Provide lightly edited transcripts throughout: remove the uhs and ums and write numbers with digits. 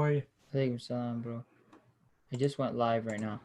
are you? Alaikum salam, bro. I just went live right now.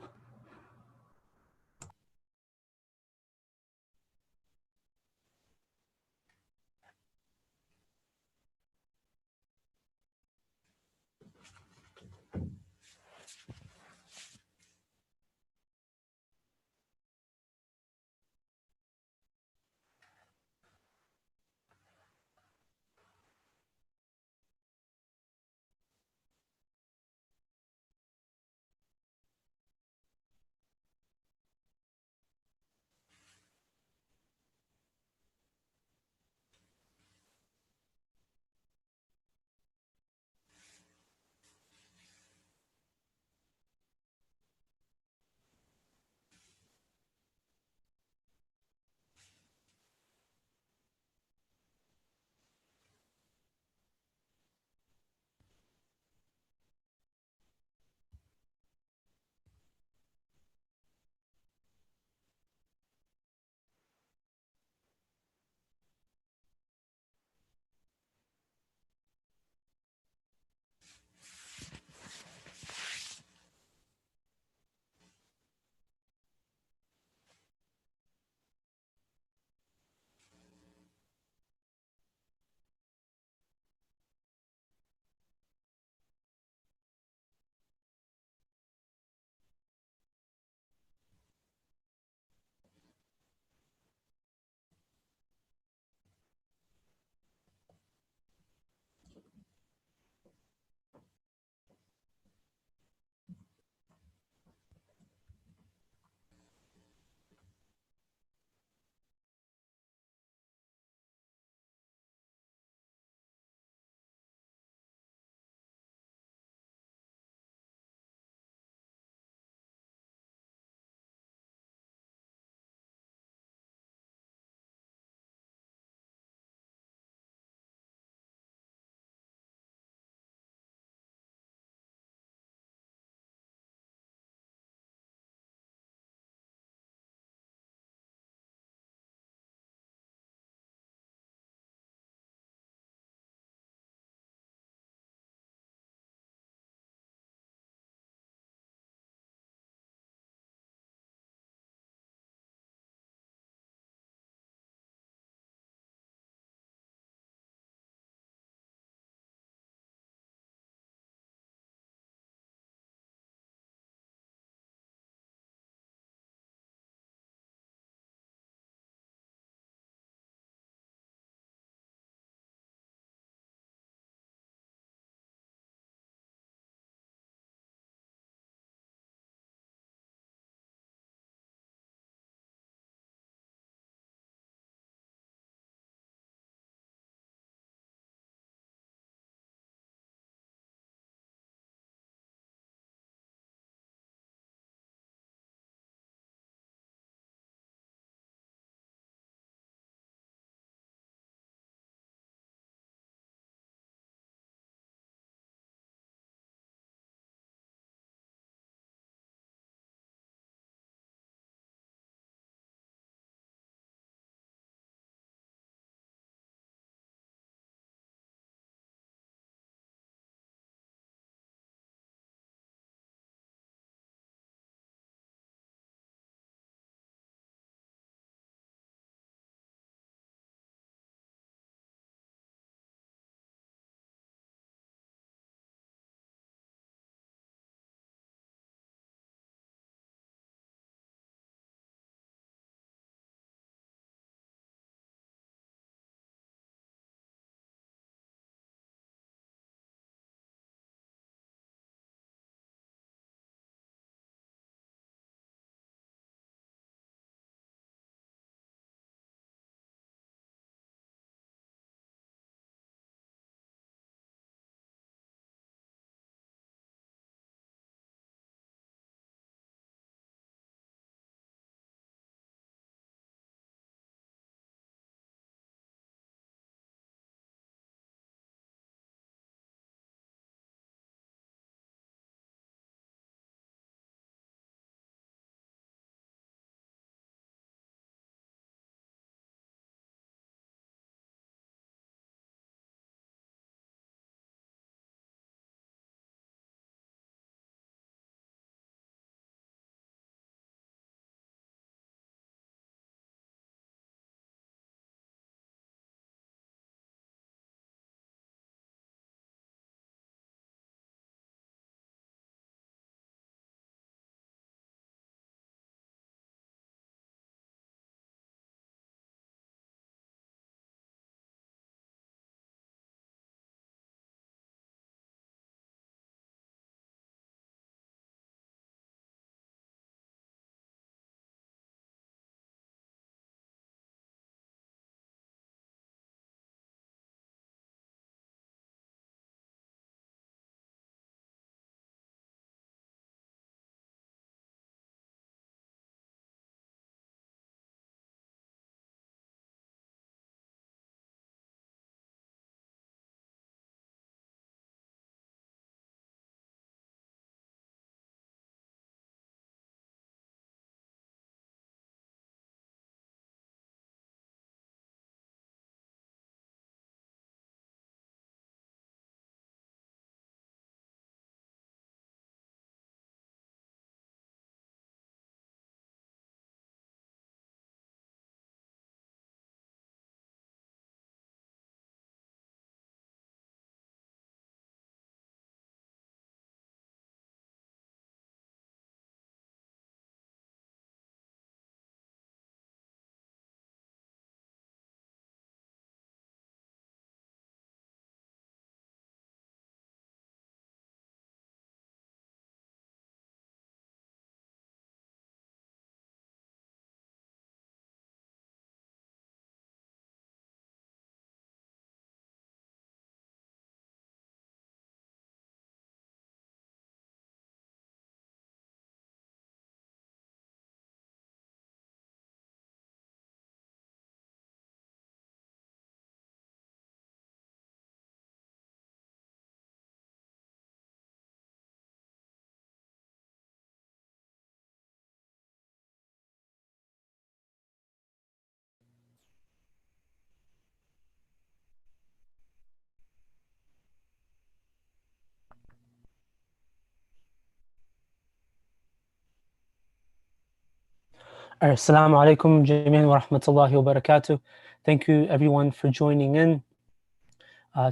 Assalamu alaikum jami'an wa rahmatullahi wa barakatuh. Thank you everyone for joining in.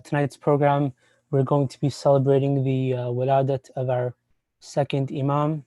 Tonight's program, we're going to be celebrating the wiladat of our second Imam.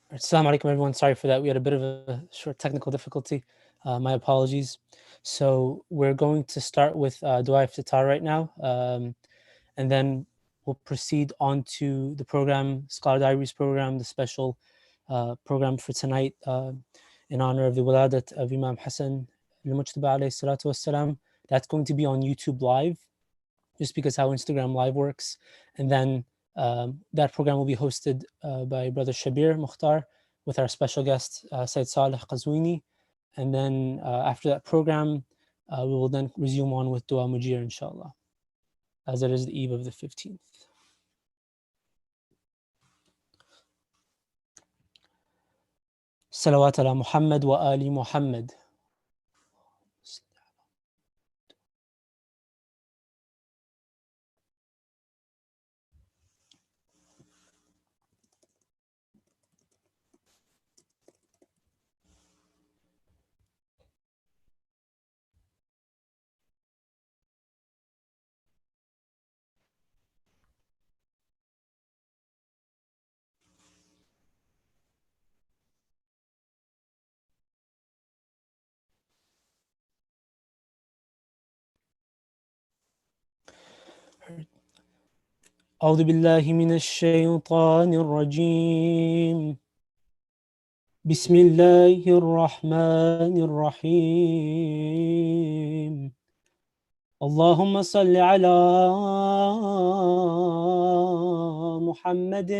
Assalamu alaikum everyone. Sorry for that. We had a bit of a short technical difficulty. My apologies. So we're going to start with Dua Iftitah right now. And then we'll proceed on to the program, Scholar Diaries program, the special program for tonight in honor of the Wiladat of Imam Hassan al-Mujtaba alayhi salatu wassalam. That's going to be on YouTube Live, just because how Instagram Live works. And then that program will be hosted by Brother Shabir, Mukhtar, with our special guest, Syed Saleh Qazwini. And then after that program, we will then resume on with Dua Mujir, inshallah, as it is the eve of the 15th. Salawat ala Muhammad wa ali Muhammad. أعوذ بالله من الشيطان الرجيم بسم الله الرحمن الرحيم. اللهم صل على محمد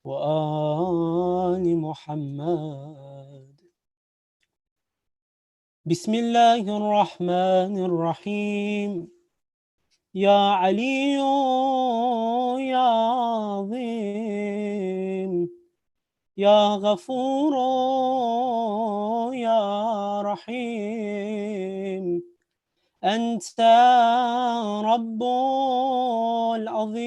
وآل محمد. بسم الله الرحمن الرحيم. يا علي يا عظيم يا غفور يا رحيم، أنت رب العظيم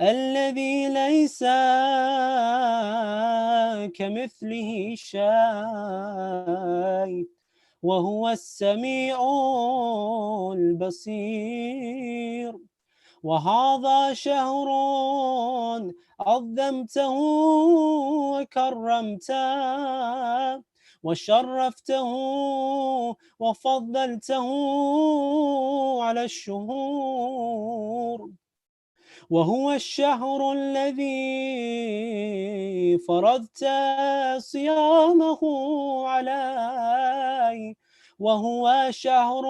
الذي ليس كمثله شيء وهو السميع البصير. وهذا شهر عظمته وكرمته وشرفته وفضلته على الشهور، وهو الشهر الذي فرضت صيامه علي، وهو شهر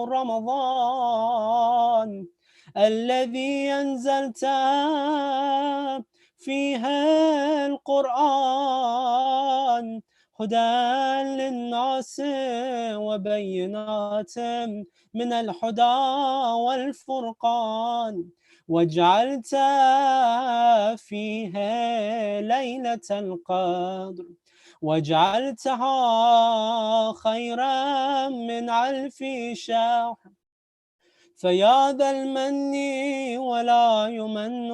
رمضان الذي أنزلت فيها القرآن هدى للناس وبينات من الهدى والفرقان، وجعلت فيها ليلة القدر وجعلتها خيرا من 1000 شهر. فيا ذا المن ولا يمن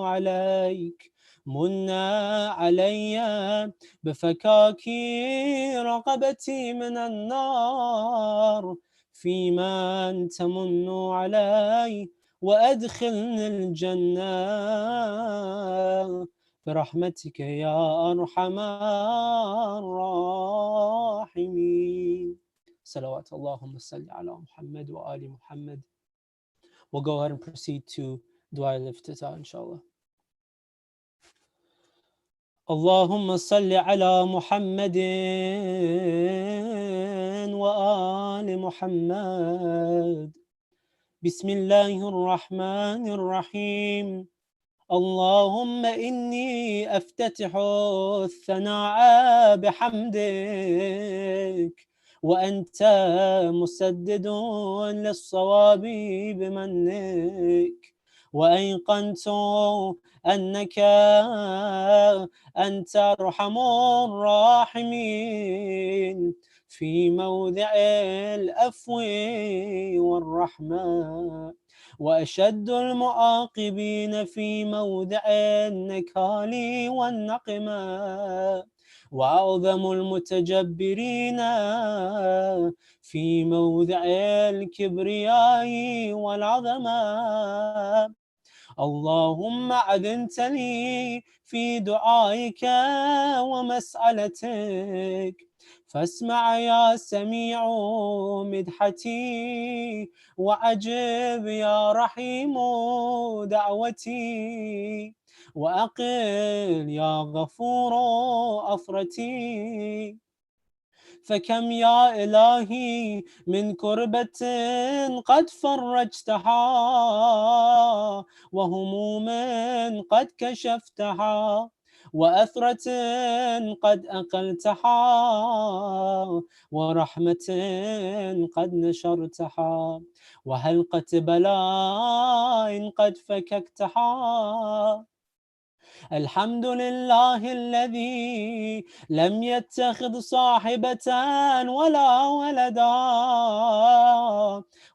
عليك، من علي بفكاك رقبتي من النار، فيمن تمن علي وأدخلني الجنة برحمتك يا أرحم الراحمين. صلوات اللهم صل على محمد وآل محمد. We'll go ahead and proceed to Dua al-Iftitah, inshallah. اللهم صل على محمد وآل محمد. بسم الله الرحمن الرحيم. اللهم إني أفتتح الثناء بحمدك، وأنت مسدد للصواب بمنك، وأيقنت أنك أنت أرحم الراحمين في موضع العفو والرحمة، وأشد المعاقبين في موضع النكال والنقمة، وأعظم المتجبرين في موضع الكبرياء والعظمة. اللهم أذنت لي في دعائك ومسألتك، فاسمع يا سميع مدحتي، وأجب يا رحيم دعوتي، وأقل يا غفور أفرتي. فكم يا إلهي من كربة قد فرجتها، وهموم قد كشفتها، وأثرة قد أقلتها، ورحمة قد نشرتها، وهلقة بلاء قد فككتها. الحمد لله الذي لم يتخذ صاحبة ولا ولدا،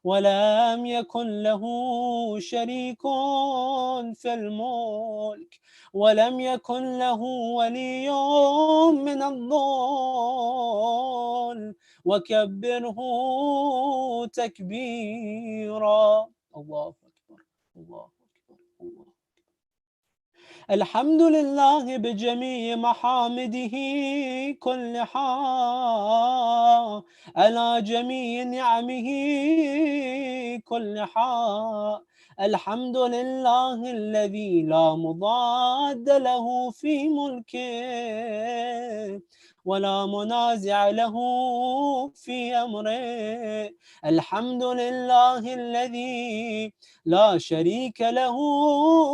ولم يكن له شريك في الملك، ولم يكن له ولي من الظلم، وكبره تكبيرا. الله أكبر الله أكبر الله. الحمد لله بجميع محامده كلها، على جميع نعمه كلها، الحمد لله الذي لا مضاد له في ملكه ولا منازع له في أمره. الحمد لله الذي لا شريك له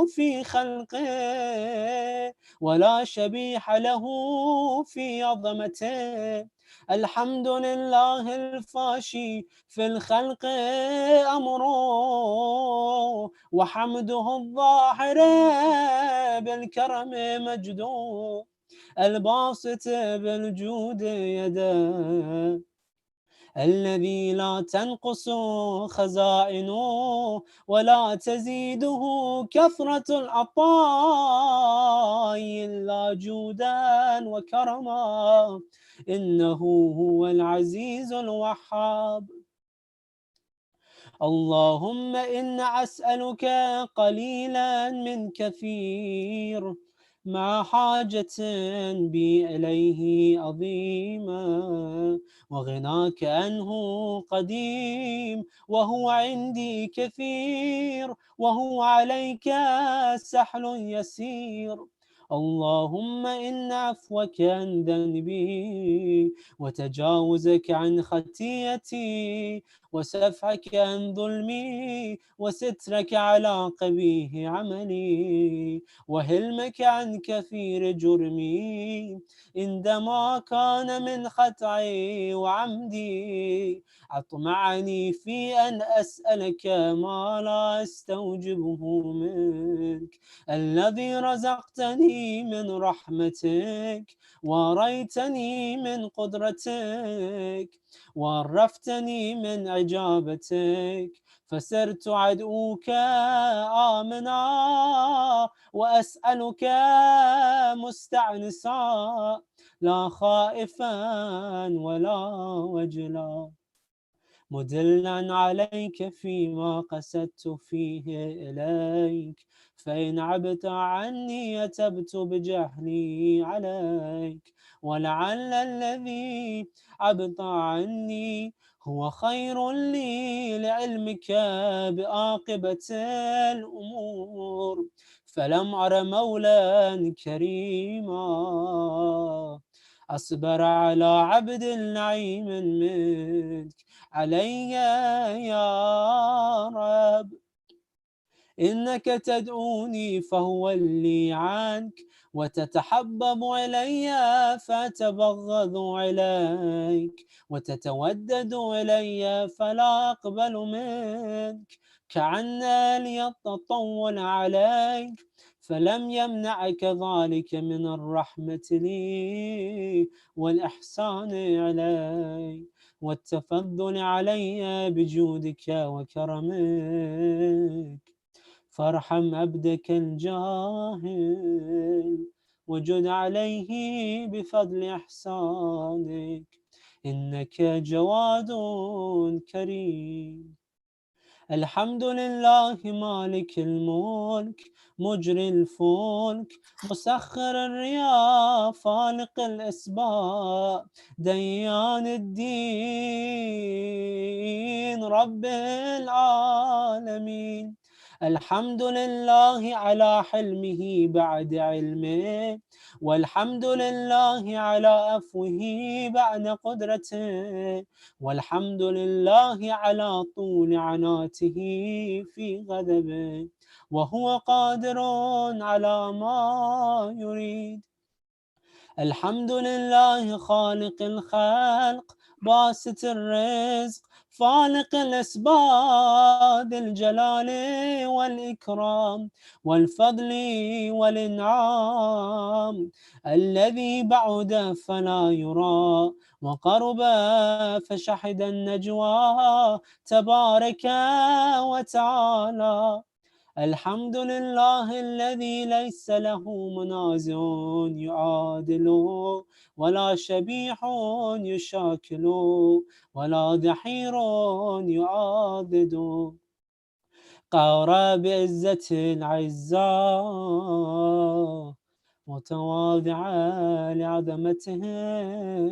في خلقه ولا شبيح له في عظمته. الحمد لله الفاشي في الخلق أمره وحمده الظاهر بالكرم مجده الباسط بالجود يده الذي لا تنقص خزائنه ولا تزيده كثرة العطاء إلا جودا وكرما إنه هو العزيز الوهاب. اللهم إنا أسألك قليلا من كثير مع حاجة بي إليه عظيمة وغناك عنه قديم وهو عندي كثير وهو عليك سهل يسير. اللهم إن عفوك عن ذنبي وتجاوزك عن خطيئتي وسفحك عن ظلمي وسترك على قبيح عملي وهلمك عن كثير جرمي عندما كان من خطئي وعمدي أطمعني في أن أسألك ما لا أستوجبه منك الذي رزقتني من رحمتك وريتني من قدرتك وعرفتني من إجابتك فسرت عدوك آمنا وأسألك مستعنسا لا خائفا ولا وجلا مدلا عليك فيما قصدت فيه إليك فإن عبت عني أتبت بجهلي عليك ولعل الذي عبت عني هو خير لي لعلمك بعاقبة الأمور فلم أر مولا كريما أصبر على عبد النعيم منك علي يا رب إنك تدعوني فهو لي عنك وتتحبب إلي فأتبغض إليك وتتودد إلي فلا أقبل منك كأن لي التطول عليك فلم يمنعك ذلك من الرحمة لي والإحسان علي والتفضل علي بجودك وكرمك فارحم عبدك الجاهل وجد عليه بفضل إحسانك إنك جواد كريم. الحمد لله مالك الملك مجري الفلك مسخر الرياح فالق الإسباع ديان الدين رب العالمين. الحمد لله على حلمه بعد علمه والحمد لله على عفوه بعد قدرته والحمد لله على طول عناته في غضبه وهو قادر على ما يريد. الحمد لله خالق الخلق باسط الرزق فالق الأسباب الجلال والإكرام والفضل والإنعام الذي بعد فلا يرى وقرب فشهد النجوى تبارك وتعالى. الحمد لله الذي ليس له منازع يعادله ولا شبيح يشاكله ولا دحير يعاضده قار بعزة العزة متواضعا لعظمته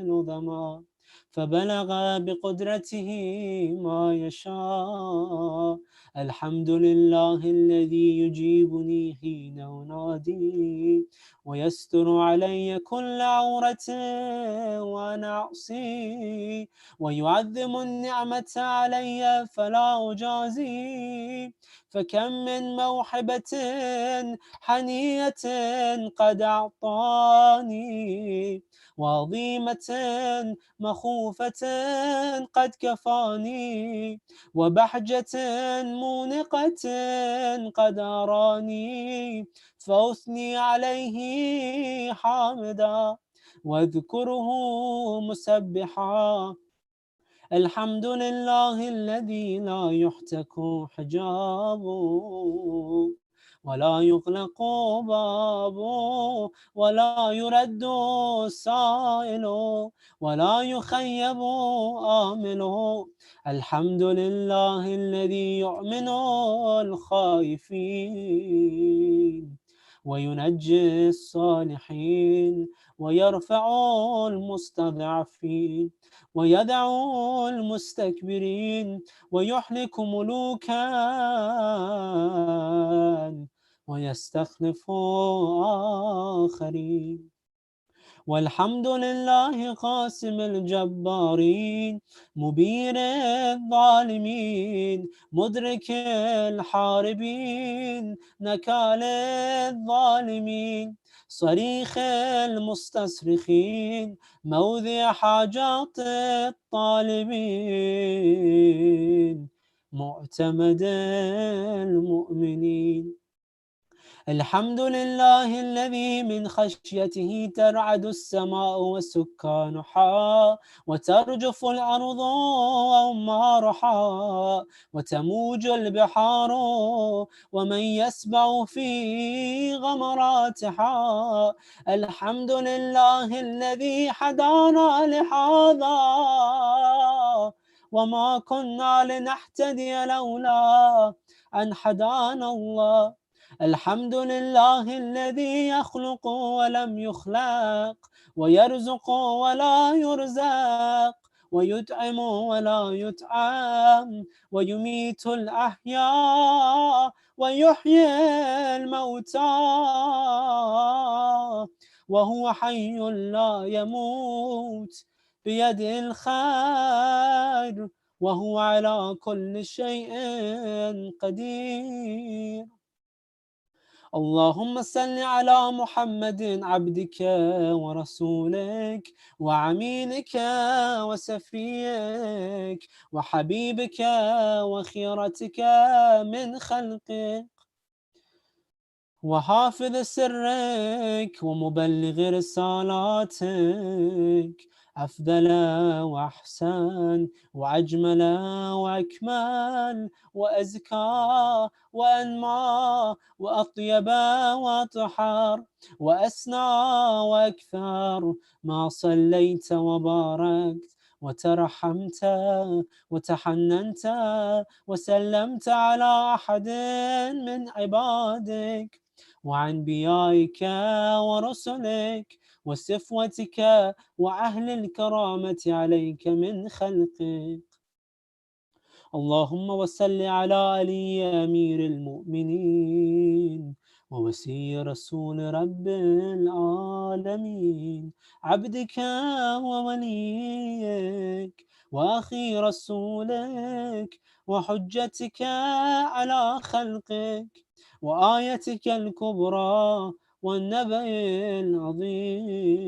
العظمى فبلغ بقدرته ما يشاء. الحمد لله الذي يجيبني حين أنادي ويستر علي كل عورة وأنا أعصي، ويعظم النعمة علي فلا أجازي. فكم من موحبة حنية قد أعطاني، وعظيمة مخوفة قد كفاني، وبحجة مونقة قد أراني. فأثني عليه حامدا واذكره مسبحا. الحمد لله الذي لا يحتك حجابه ولا يغلق بابه ولا يرد سائل ولا يخيب آمله. الحمد لله الذي يؤمن الخائفين وينجي الصالحين ويرفع المستضعفين ويدعو المستكبرين ويحلك ملوكا ويستخلف آخرين. والحمد لله قاسم الجبارين مبين الظالمين مدرك الحاربين نكال الظالمين صريخ المستصرخين موضع حاجات الطالبين معتمد المؤمنين. الحمد لله الذي من خشيته ترعد السماء وسكانها وترجف الأرض وأمارها وتموج البحار ومن يسبع في غمراتها. الحمد لله الذي هدانا لهذا وما كنا لنهتدي لولا أن هدانا الله. الحمد لله الذي يخلق ولم يخلق ويرزق ولا يرزق ويطعم ولا يطعم ويميت الأحياء ويحيي الموتى وهو حي لا يموت بيده الخير وهو على كل شيء قدير. اللهم صل على محمد عبدك ورسولك وعميلك وسفيك وحبيبك وخيرتك من خلقك وحافظ سرك ومبلغ رسالاتك أفضل وأحسن وأجمل وأكمل وأزكى وأنمى وأطيب وأطهر وأسنى وأكثر ما صليت وباركت وترحمت وتحننت وسلمت على أحد من عبادك وأنبيائك ورسلك وصفوتك وأهل الكرامة عليك من خلقك. اللهم وصل على علي أمير المؤمنين ووسي رسول رب العالمين عبدك ووليك وأخي رسولك وحجتك على خلقك وآيتك الكبرى والنبأ العظيم.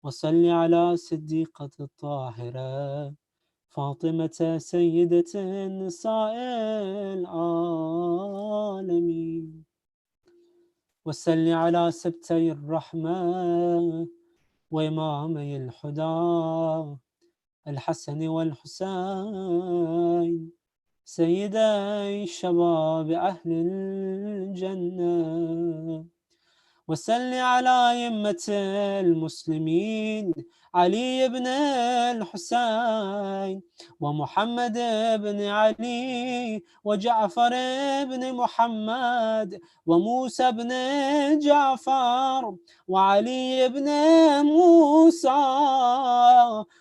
وصل على صديقة الطاهرة فاطمة سيدة نساء العالمين. وصل على سبتي الرحمة وإمامي الهدى الحسن والحسين سيدي شباب أهل الجنة. وسل على أئمة المسلمين علي بن الحسين ومحمد بن علي وجعفر بن محمد وموسى بن جعفر وعلي بن موسى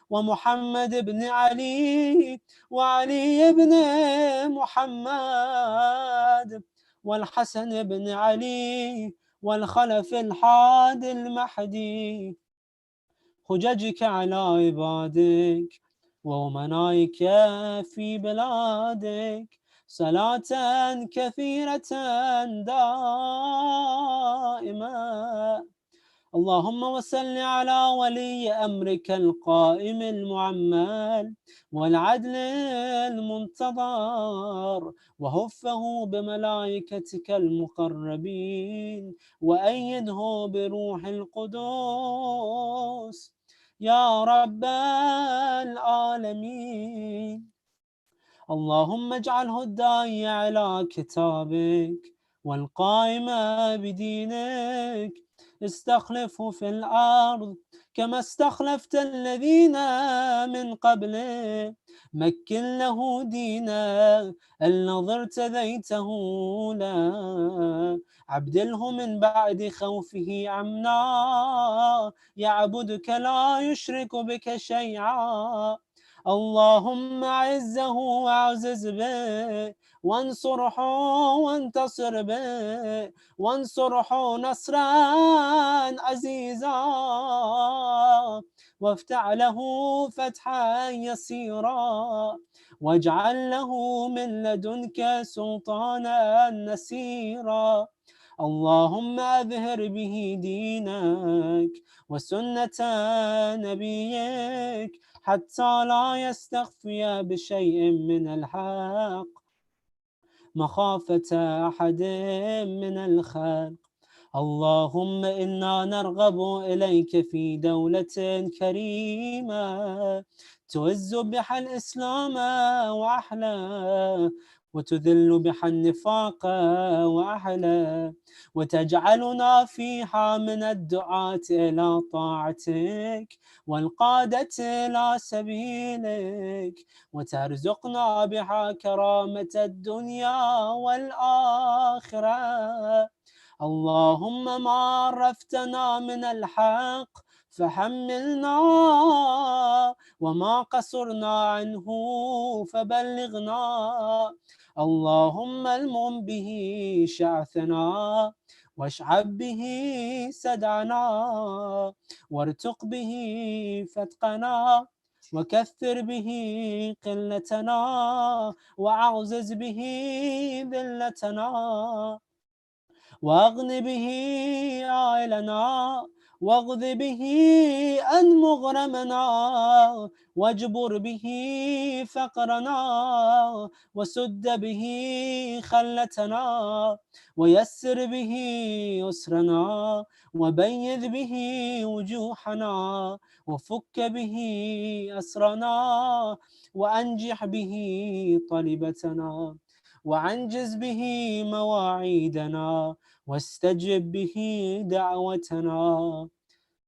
ومحمد بن علي وعلي بن محمد والحسن بن علي والخلف الحادي المهدي. حججك على عبادك وأمنائك في بلادك صلاة كثيرة دائمة. اللهم وصل على ولي أمرك القائم المعمل والعدل المنتظر وهفه بملائكتك المقربين وأيده بروح القدوس يا رب العالمين. اللهم اجعله الداعي على كتابك والقائم بدينك استخلفه في الأرض كما استخلفت الذين من قبله. مكن له دينا الذي ارتديته له. عبدله من بعد خوفه أمنا يعبدك لا يشرك بك شيئا. اللهم أعزه وأعزز به وانصره وانتصر به وانصره نصرا عزيزا وافتح له فتحا يسيرا واجعل له من لدنك سلطانا نسيرا. اللهم أظهر به دينك وسنة نبيك حتى لا يستخفي بشيء من الحق مخافة أحد من الخلق. اللهم إنا نرغب إليك في دولة كريمة تعز بها الإسلام وأهله وتذل بها النفاق وأهله وتجعلنا فيها من الدعاة إلى طاعتك والقادة إلى سبيلك وترزقنا بها كرامة الدنيا والآخرة. اللهم ما عرفتنا من الحق فحملنا وما قصرنا عنه فبلغنا. اللهم المم به شعثنا واشعب به سدعنا وارتق به فتقنا وكثر به قلتنا وأعزز به ذلتنا واغن به عائلنا واغذ به أن مغرمنا واجبر به فقرنا وسد به خلتنا ويسر به يسرنا وبيض به وجوهنا وفك به أسرنا وأنجح به طلبتنا وعنجز به مواعيدنا واستجب به دعوتنا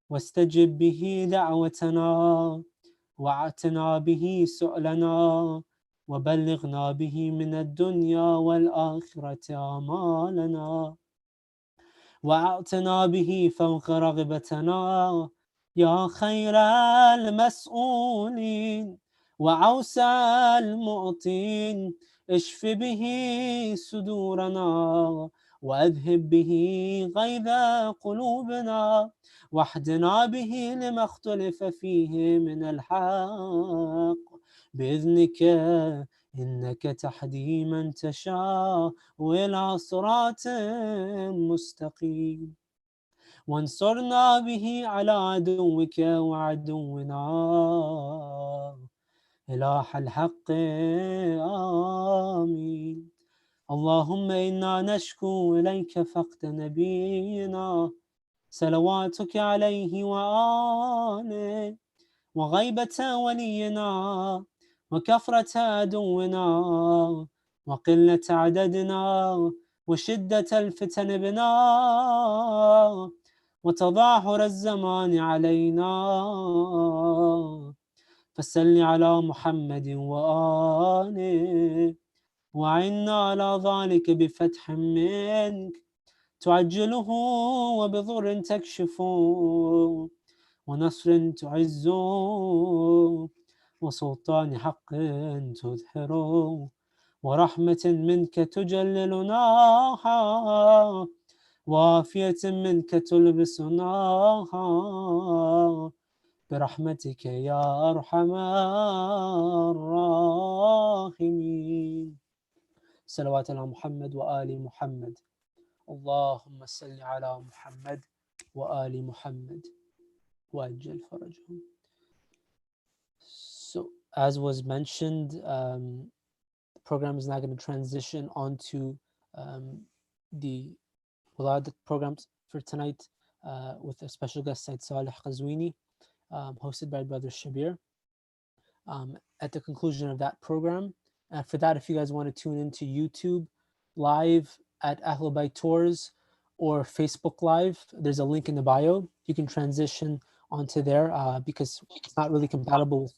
واستجب به دعوتنا واعتنا به سؤلنا وبلغنا به من الدنيا والآخرة آمالنا وأعطنا به فوق رغبتنا يا خير المسؤولين وأوسع المعطين. اشف به صدورنا وأذهب به غيظ قلوبنا واهدنا به لما اختلف فيه من الحق بإذنك إنك تهدي من تشاء إلى صراط مستقيم. وانصرنا به على عدوك وعدونا إله الحق آمين. اللهم إنا نشكو إليك فقد نبينا صلواتك عليه وآله وغيبة ولينا وكثرة عدونا وقلة عددنا وشدة الفتن بنا وتظاهر الزمان علينا فصل على محمد وآله وعنا على ذلك بفتح منك تعجله وبضر تكشف ونصر تعز وسلطان حق تظهر ورحمة منك تجللناها وعافية منك تلبسناها برحمتك يا أرحم الراحمين. صلوات على محمد وآل محمد. اللهم صل على محمد وآل محمد وأجل فرجهم. So, as was mentioned, the program is now going to transition onto the Walad programs for tonight with a special guest, Syed Saleh Qazwini, hosted by Brother Shabir. At the conclusion of that program, for that, if you guys want to tune into YouTube live at Ahlul Bayt Tours or Facebook Live, there's a link in the bio. You can transition onto there because it's not really compatible with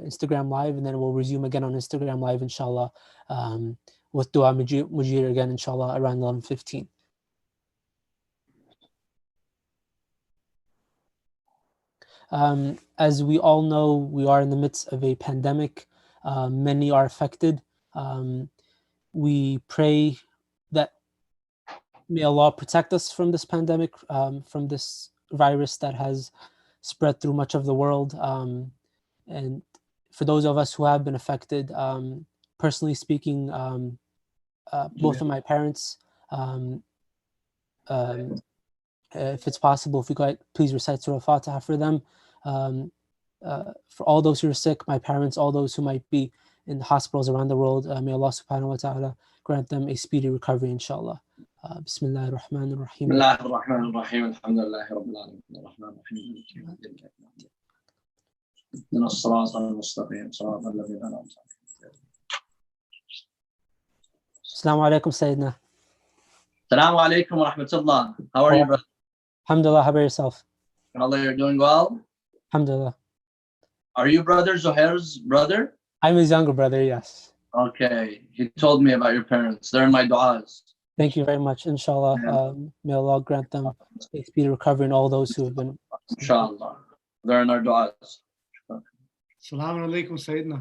Instagram Live, and then we'll resume again on Instagram Live, inshallah, with Dua Mujir again, inshallah, around 11:15. As we all know, we are in the midst of a pandemic. Many are affected. We pray that may Allah protect us from this pandemic, from this virus that has spread through much of the world. And for those of us who have been affected, personally speaking, both of my parents, if it's possible, if you could please recite Surah Fatiha for them. For all those who are sick, my parents, all those who might be in the hospitals around the world, may Allah subhanahu wa ta'ala grant them a speedy recovery, inshallah. Bismillah ar-Rahman ar-Rahim. Bismillah ar-Rahman ar-Rahim. Alhamdulillahi Rabbil Alamin. Ar-Rahman ar-Rahim. اهدنا الصراط المستقيم صراط الذين أنعمت عليهم. Assalamu alaikum, Sayyidina. Assalamu alaikum wa rahmatullah. How are you, brother? Alhamdulillah, how about yourself? Allah, you're doing well? Alhamdulillah. Are you brother Zohair's brother? I'm his younger brother, yes. Okay. He told me about your parents. They're in my du'as. Thank you very much, inshallah. May Allah grant them a speedy recovery and all those who have been. Inshallah. They're in our du'as. Assalamu alaikum, Sayyidina.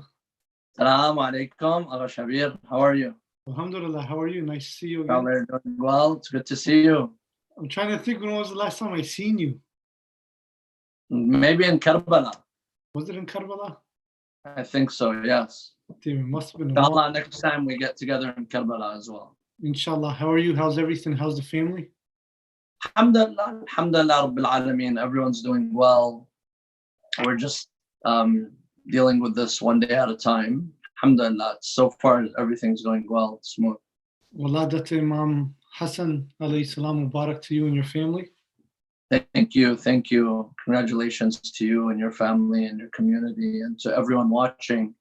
Assalamu alaikum, Agha Shabir. How are you? Alhamdulillah, how are you? Nice to see you again. Allah, you're doing well. It's good to see you. I'm trying to think when was the last time I seen you. Maybe in Karbala. Was it in Karbala? I think so, yes. Damn, it must have been a while. Inshallah, next time we get together in Karbala as well. Inshallah. How are you? How's everything? How's the family? Alhamdulillah, Alhamdulillah Rabbil Alameen. Everyone's doing well. We're just dealing with this one day at a time. Alhamdulillah. So far, everything's going well, smooth. Waladat Imam Hassan alayhi salam mubarak to you and your family. Thank you. Thank you. Congratulations to you and your family and your community and to everyone watching.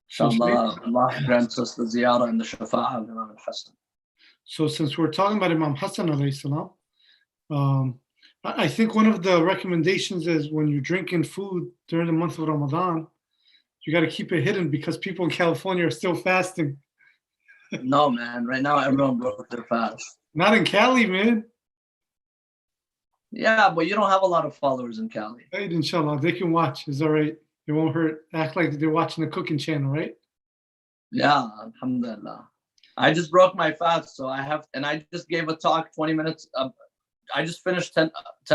Inshallah, Allah grants us the ziyarah and the shafa'ah of Imam Hassan. So since we're talking about Imam Hassan alayhi salam, I think one of the recommendations is when you're drinking food during the month of Ramadan, you got to keep it hidden because people in California are still fasting. No, man. Right now, everyone broke their fast. Not in Cali, man. Yeah, but you don't have a lot of followers in Cali. Right, inshallah. They can watch. It's all right. It won't hurt. Act like they're watching the cooking channel, right? Yeah, alhamdulillah. I just broke my fast, so I just gave a talk 20 minutes. I just finished 10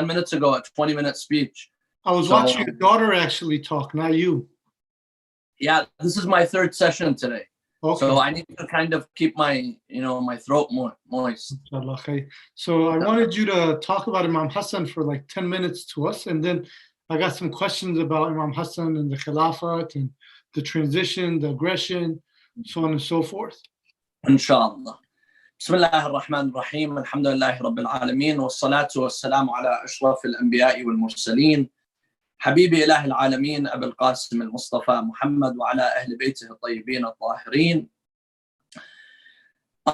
minutes ago a 20-minute speech. I was watching your daughter actually talk, not you. Yeah, this is my third session today. Okay. So I need to kind of keep my, my throat moist. So I wanted you to talk about Imam Hassan for like 10 minutes to us, and then I got some questions about Imam Hassan and the Khilafat and the transition, the aggression, so on and so forth. Inshallah. Bismillah ar-Rahman ar-Rahim. Alhamdulillahi Rabbil Alameen. Wassalatu wassalamu ala ashraf al-anbiya'i wal-mursaleen. حبيبي إله العالمين أبي القاسم المصطفى محمد وعلى أهل بيته الطيبين الطاهرين.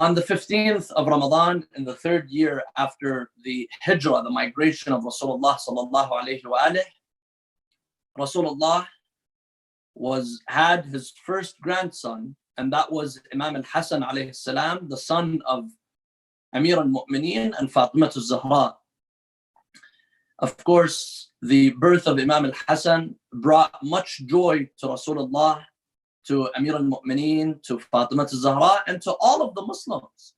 On the 15th of Ramadan, in the third year after the hijrah, the migration of Rasulullah sallallahu alayhi wa alihi, Rasulullah had his first grandson, and that was Imam al-Hasan alayhi salam, the son of Amir al-Mu'mineen and Fatima al-Zahra. Of course, the birth of Imam al-Hasan brought much joy to Rasulullah, to Amir al-Mu'mineen, to Fatima al-Zahra, and to all of the Muslims,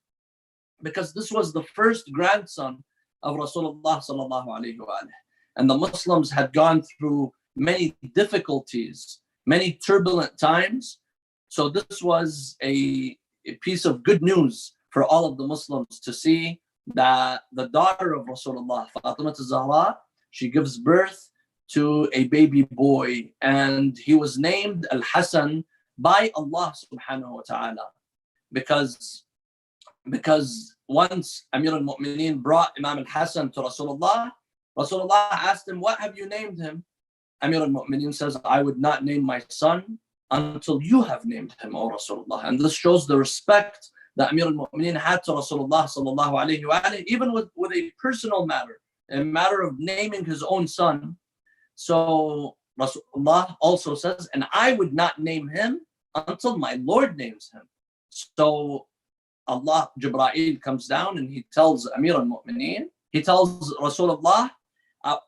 because this was the first grandson of Rasulullah sallallahu alayhi wa alihi. And the Muslims had gone through many difficulties, many turbulent times. So this was a piece of good news for all of the Muslims to see that the daughter of Rasulullah, Fatima al-Zahra, she gives birth to a baby boy, and he was named Al-Hasan by Allah subhanahu wa ta'ala, because once Amir al-Mu'mineen brought Imam al-Hasan to Rasulullah asked him, what have you named him? Amir al-Mu'mineen says, I would not name my son until you have named him, O Rasulullah. And this shows the respect that Amir al-Mu'mineen had to Rasulullah sallallahu alayhi wa alayhi, even with a personal matter, a matter of naming his own son. So Rasulullah also says, and I would not name him until my Lord names him. So Allah, Jibreel comes down and he tells Amir al-Mu'mineen, he tells Rasulullah,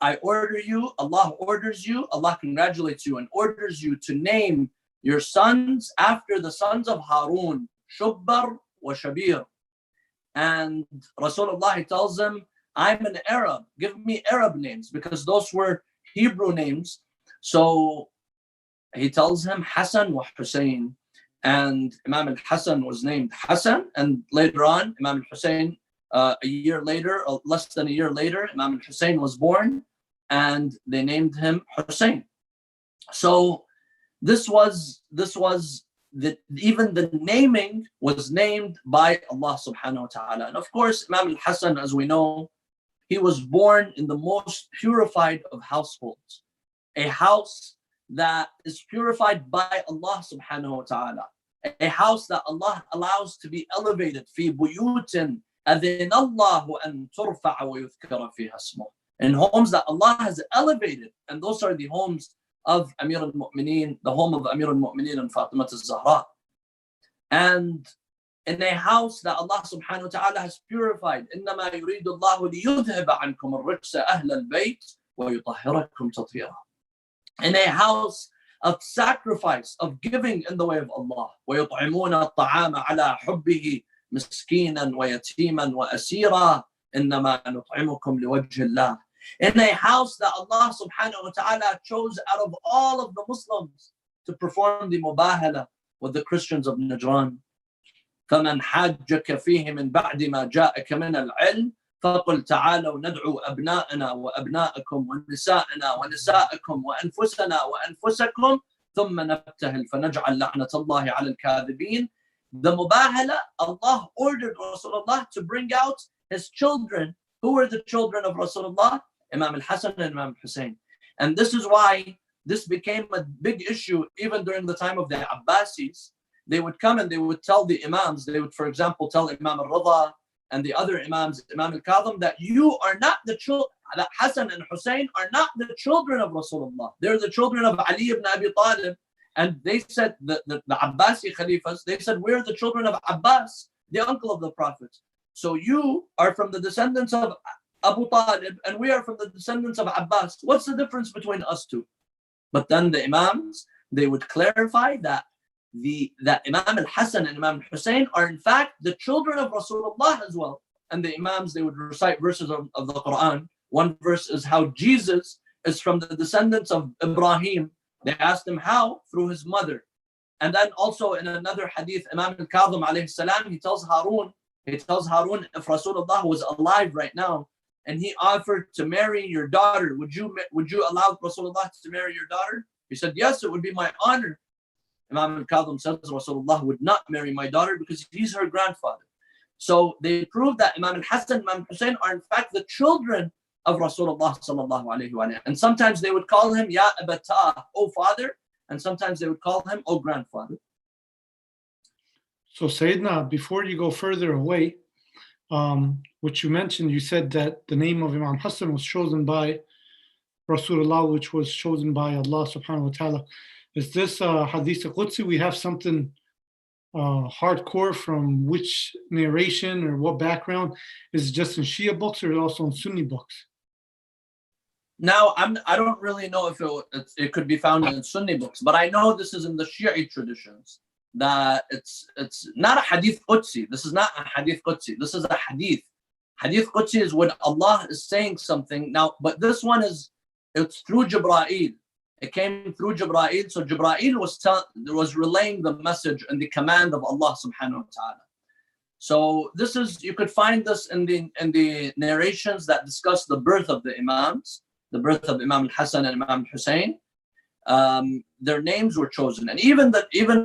I order you, Allah orders you, Allah congratulates you and orders you to name your sons after the sons of Harun, Shobair wa Shabir. And Rasulullah tells him, I'm an Arab, give me Arab names, because those were Hebrew names. So he tells him Hassan wa Hussain, and Imam al-Hasan was named Hassan, and later on Imam al-Hussain, a year later, or less than a year later, Imam al-Hussain was born, and they named him Hussain. So this was even the naming was named by Allah subhanahu wa ta'ala. And of course, Imam al-Hasan, as we know, he was born in the most purified of households, a house that is purified by Allah subhanahu wa ta'ala, a house that Allah allows to be elevated, في بيوت أذن الله أن ترفع ويذكر فيها اسمه, in homes that Allah has elevated, and those are the homes of Amir al-Mu'mineen, the home of Amir al-Mu'mineen and Fatima al-Zahra. And in a house that Allah subhanahu wa ta'ala has purified, إنما يريد الله ليذهب عنكم الرجس أهل البيت ويطهركم تطهيرا. In a house of sacrifice, of giving in the way of Allah. ويطعمون الطعام على حبه مسكينا ويتيما وأسيرا إنما نطعمكم لوجه الله. In a house that Allah subhanahu wa ta'ala chose out of all of the Muslims to perform the mubahala with the Christians of Najran. فمن حاجك فيه من بعد ما جاءك من العلم فقل تعالوا ندعو أبناءنا وأبناءكم ونساءنا ونساءكم وأنفسنا وأنفسكم ثم نبتهل فنجعل لعنة الله على الكاذبين. The mubahala, Allah ordered Rasulullah to bring out his children. Who were the children of Rasulullah? Imam al-Hasan and Imam al-Hussain. And this is why this became a big issue even during the time of the Abbasis. They would come and they would tell the Imams, they would, for example, tell Imam al-Rida and the other Imams, Imam al-Kadhim, that you are not the children, that Hassan and Hussein are not the children of Rasulullah. They're the children of Ali ibn Abi Talib. And they said, the Abbasi Khalifas, they said, we're the children of Abbas, the uncle of the Prophet. So you are from the descendants of Abu Talib and we are from the descendants of Abbas. What's the difference between us two? But then the Imams, they would clarify that Imam al-Hasan and Imam al-Hussein are in fact the children of Rasulullah as well. And the Imams, they would recite verses of the Quran. One verse is how Jesus is from the descendants of Ibrahim. They asked him how? Through his mother. And then also in another hadith, Imam al-Kadhim alayhi salam, he tells Harun, if Rasulullah was alive right now and he offered to marry your daughter, would you allow Rasulullah to marry your daughter? He said, yes, it would be my honor. Imam al-Kadhim says Rasulullah would not marry my daughter because he's her grandfather. So they proved that Imam al-Hasan and Imam al-Hussein are in fact the children of Rasulullah sallallahu alayhi wa sallam. And sometimes they would call him Ya Abata, O father, and sometimes they would call him O grandfather. So Sayyidina, before you go further away, what you mentioned, you said that the name of Imam Hassan was chosen by Rasulullah, which was chosen by Allah subhanahu wa ta'ala. Is this Hadith Qudsi? We have something hardcore from which narration or what background? Is it just in Shia books or also in Sunni books? Now, I don't really know if it could be found in Sunni books, but I know this is in the Shi'i traditions, that it's not a Hadith Qudsi. This is not a Hadith Qudsi. This is a Hadith. Hadith Qudsi is when Allah is saying something. Now, but this one it's through Jibra'il. It came through Jibra'il. So Jibra'il was relaying the message and the command of Allah subhanahu wa ta'ala. So this is, you could find this in the narrations that discuss the birth of the Imams, the birth of Imam al-Hassan and Imam al-Hussain. Their names were chosen. And even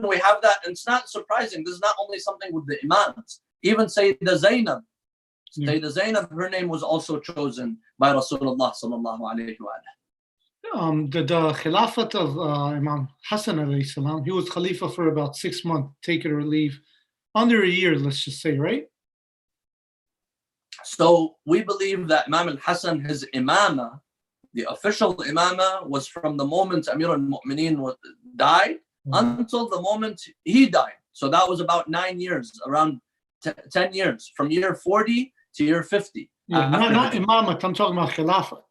we have that, and it's not surprising. This is not only something with the Imams. Even Sayyidah Zainab, her name was also chosen by Rasulullah sallallahu alayhi wa sallam. The Khilafat of Imam Hassan alayhi salam, he was Khalifa for about 6 months, take it or leave, under a year, let's just say, right? So we believe that Imam al-Hassan, his imama, the official imama, was from the moment Amir al-Mu'mineen died until the moment he died. So that was about 9 years, around 10 years, from year 40 to year 50. Yeah, not imamat, I'm talking about Khilafat.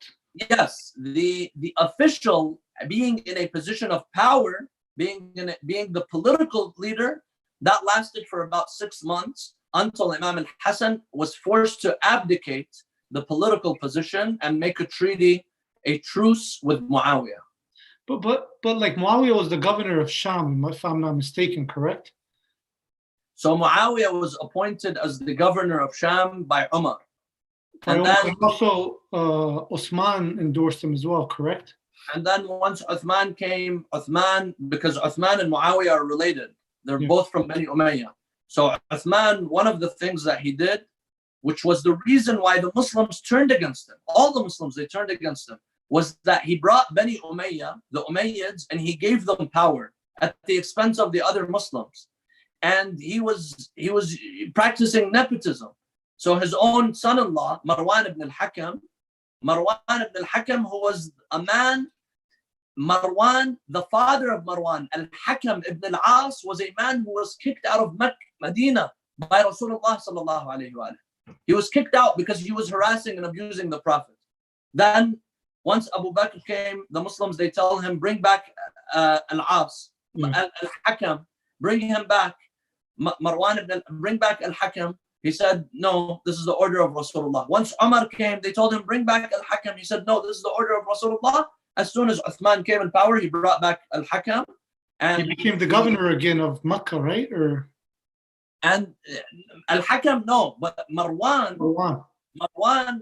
Yes, the official being in a position of power, being the political leader, that lasted for about 6 months until Imam al-Hassan was forced to abdicate the political position and make a treaty, a truce with Muawiyah. But like Muawiyah was the governor of Sham, if I'm not mistaken, correct? So Muawiyah was appointed as the governor of Sham by Umar. And then also Osman endorsed him as well, correct? And then once Uthman came, because Uthman and Muawiyah are related. They're both from Bani Umayyah. So Uthman, one of the things that he did, which was the reason why the Muslims turned against him, all the Muslims, they turned against him, was that he brought Bani Umayyah, the Umayyads, and he gave them power at the expense of the other Muslims. And he was practicing nepotism. So his own son-in-law, Marwan ibn al-Hakam, who was a man, Marwan, the father of Marwan, al-Hakam ibn al-As, was a man who was kicked out of Medina by Rasulullah sallallahu alayhi wa sallam. He was kicked out because he was harassing and abusing the Prophet. Then, once Abu Bakr came, the Muslims, they tell him, bring back al-As, al-Hakam, bring him back. Marwan bring back al-Hakam. He said, no, this is the order of Rasulullah. Once Umar came, they told him, bring back al-Hakam. He said, no, this is the order of Rasulullah. As soon as Uthman came in power, he brought back al-Hakam. And he became the governor again of Mecca, right? And al-Hakam, no, but Marwan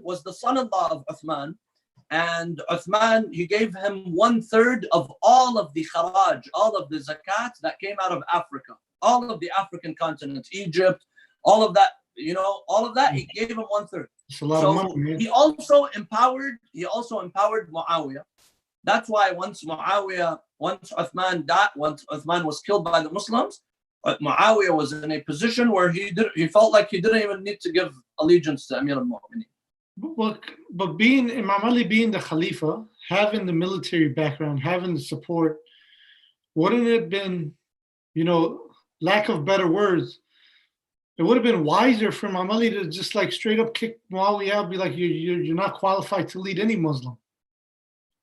was the son-in-law of Uthman. And Uthman, he gave him 1/3 of all of the kharaj, all of the zakat that came out of Africa, all of the African continent, Egypt, all of that, all of that, he gave him 1/3. So he also empowered Muawiyah. That's why once Uthman died, once Uthman was killed by the Muslims, Muawiyah was in a position where he felt like he didn't even need to give allegiance to Amir al-Mu'mineen. But being Imam Ali, being the Khalifa, having the military background, having the support, wouldn't it have been, lack of better words, it would have been wiser for Imam Ali to just like straight up kick Muawiyah out, be like, you're not qualified to lead any Muslim.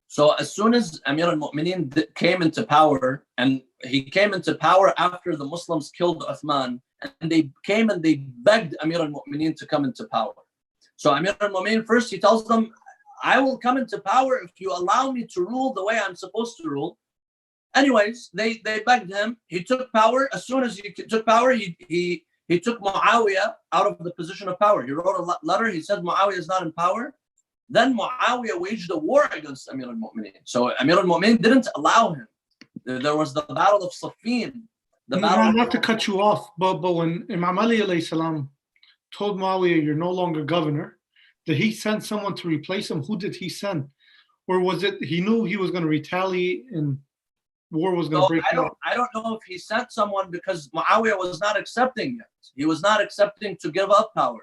So as soon as Amir al-Mu'mineen came into power, and he came into power after the Muslims killed Uthman, and they came and they begged Amir al-Mu'mineen to come into power. So Amir al-Mu'mineen, first he tells them, I will come into power if you allow me to rule the way I'm supposed to rule. Anyways, they begged him. He took power. As soon as he took power, he took Muawiyah out of the position of power. He wrote a letter. He said Muawiyah is not in power. Then Muawiyah waged a war against Amir al-Mu'mineen. So Amir al-Mu'mineen didn't allow him. There was the battle of Siffin. Not to cut you off, but when Imam Ali alayhi salam told Muawiyah, you're no longer governor, did he send someone to replace him? Who did he send? Or was it he knew he was going to retaliate and war was going So to break out. I don't know if he sent someone because Muawiyah was not accepting it. He was not accepting to give up power.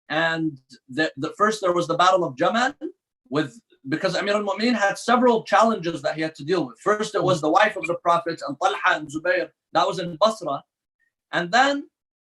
And the first there was the Battle of Jamal because Amir al-Mu'mineen had several challenges that he had to deal with. First, it was the wife of the Prophet and Talha and Zubair. That was in Basra. And then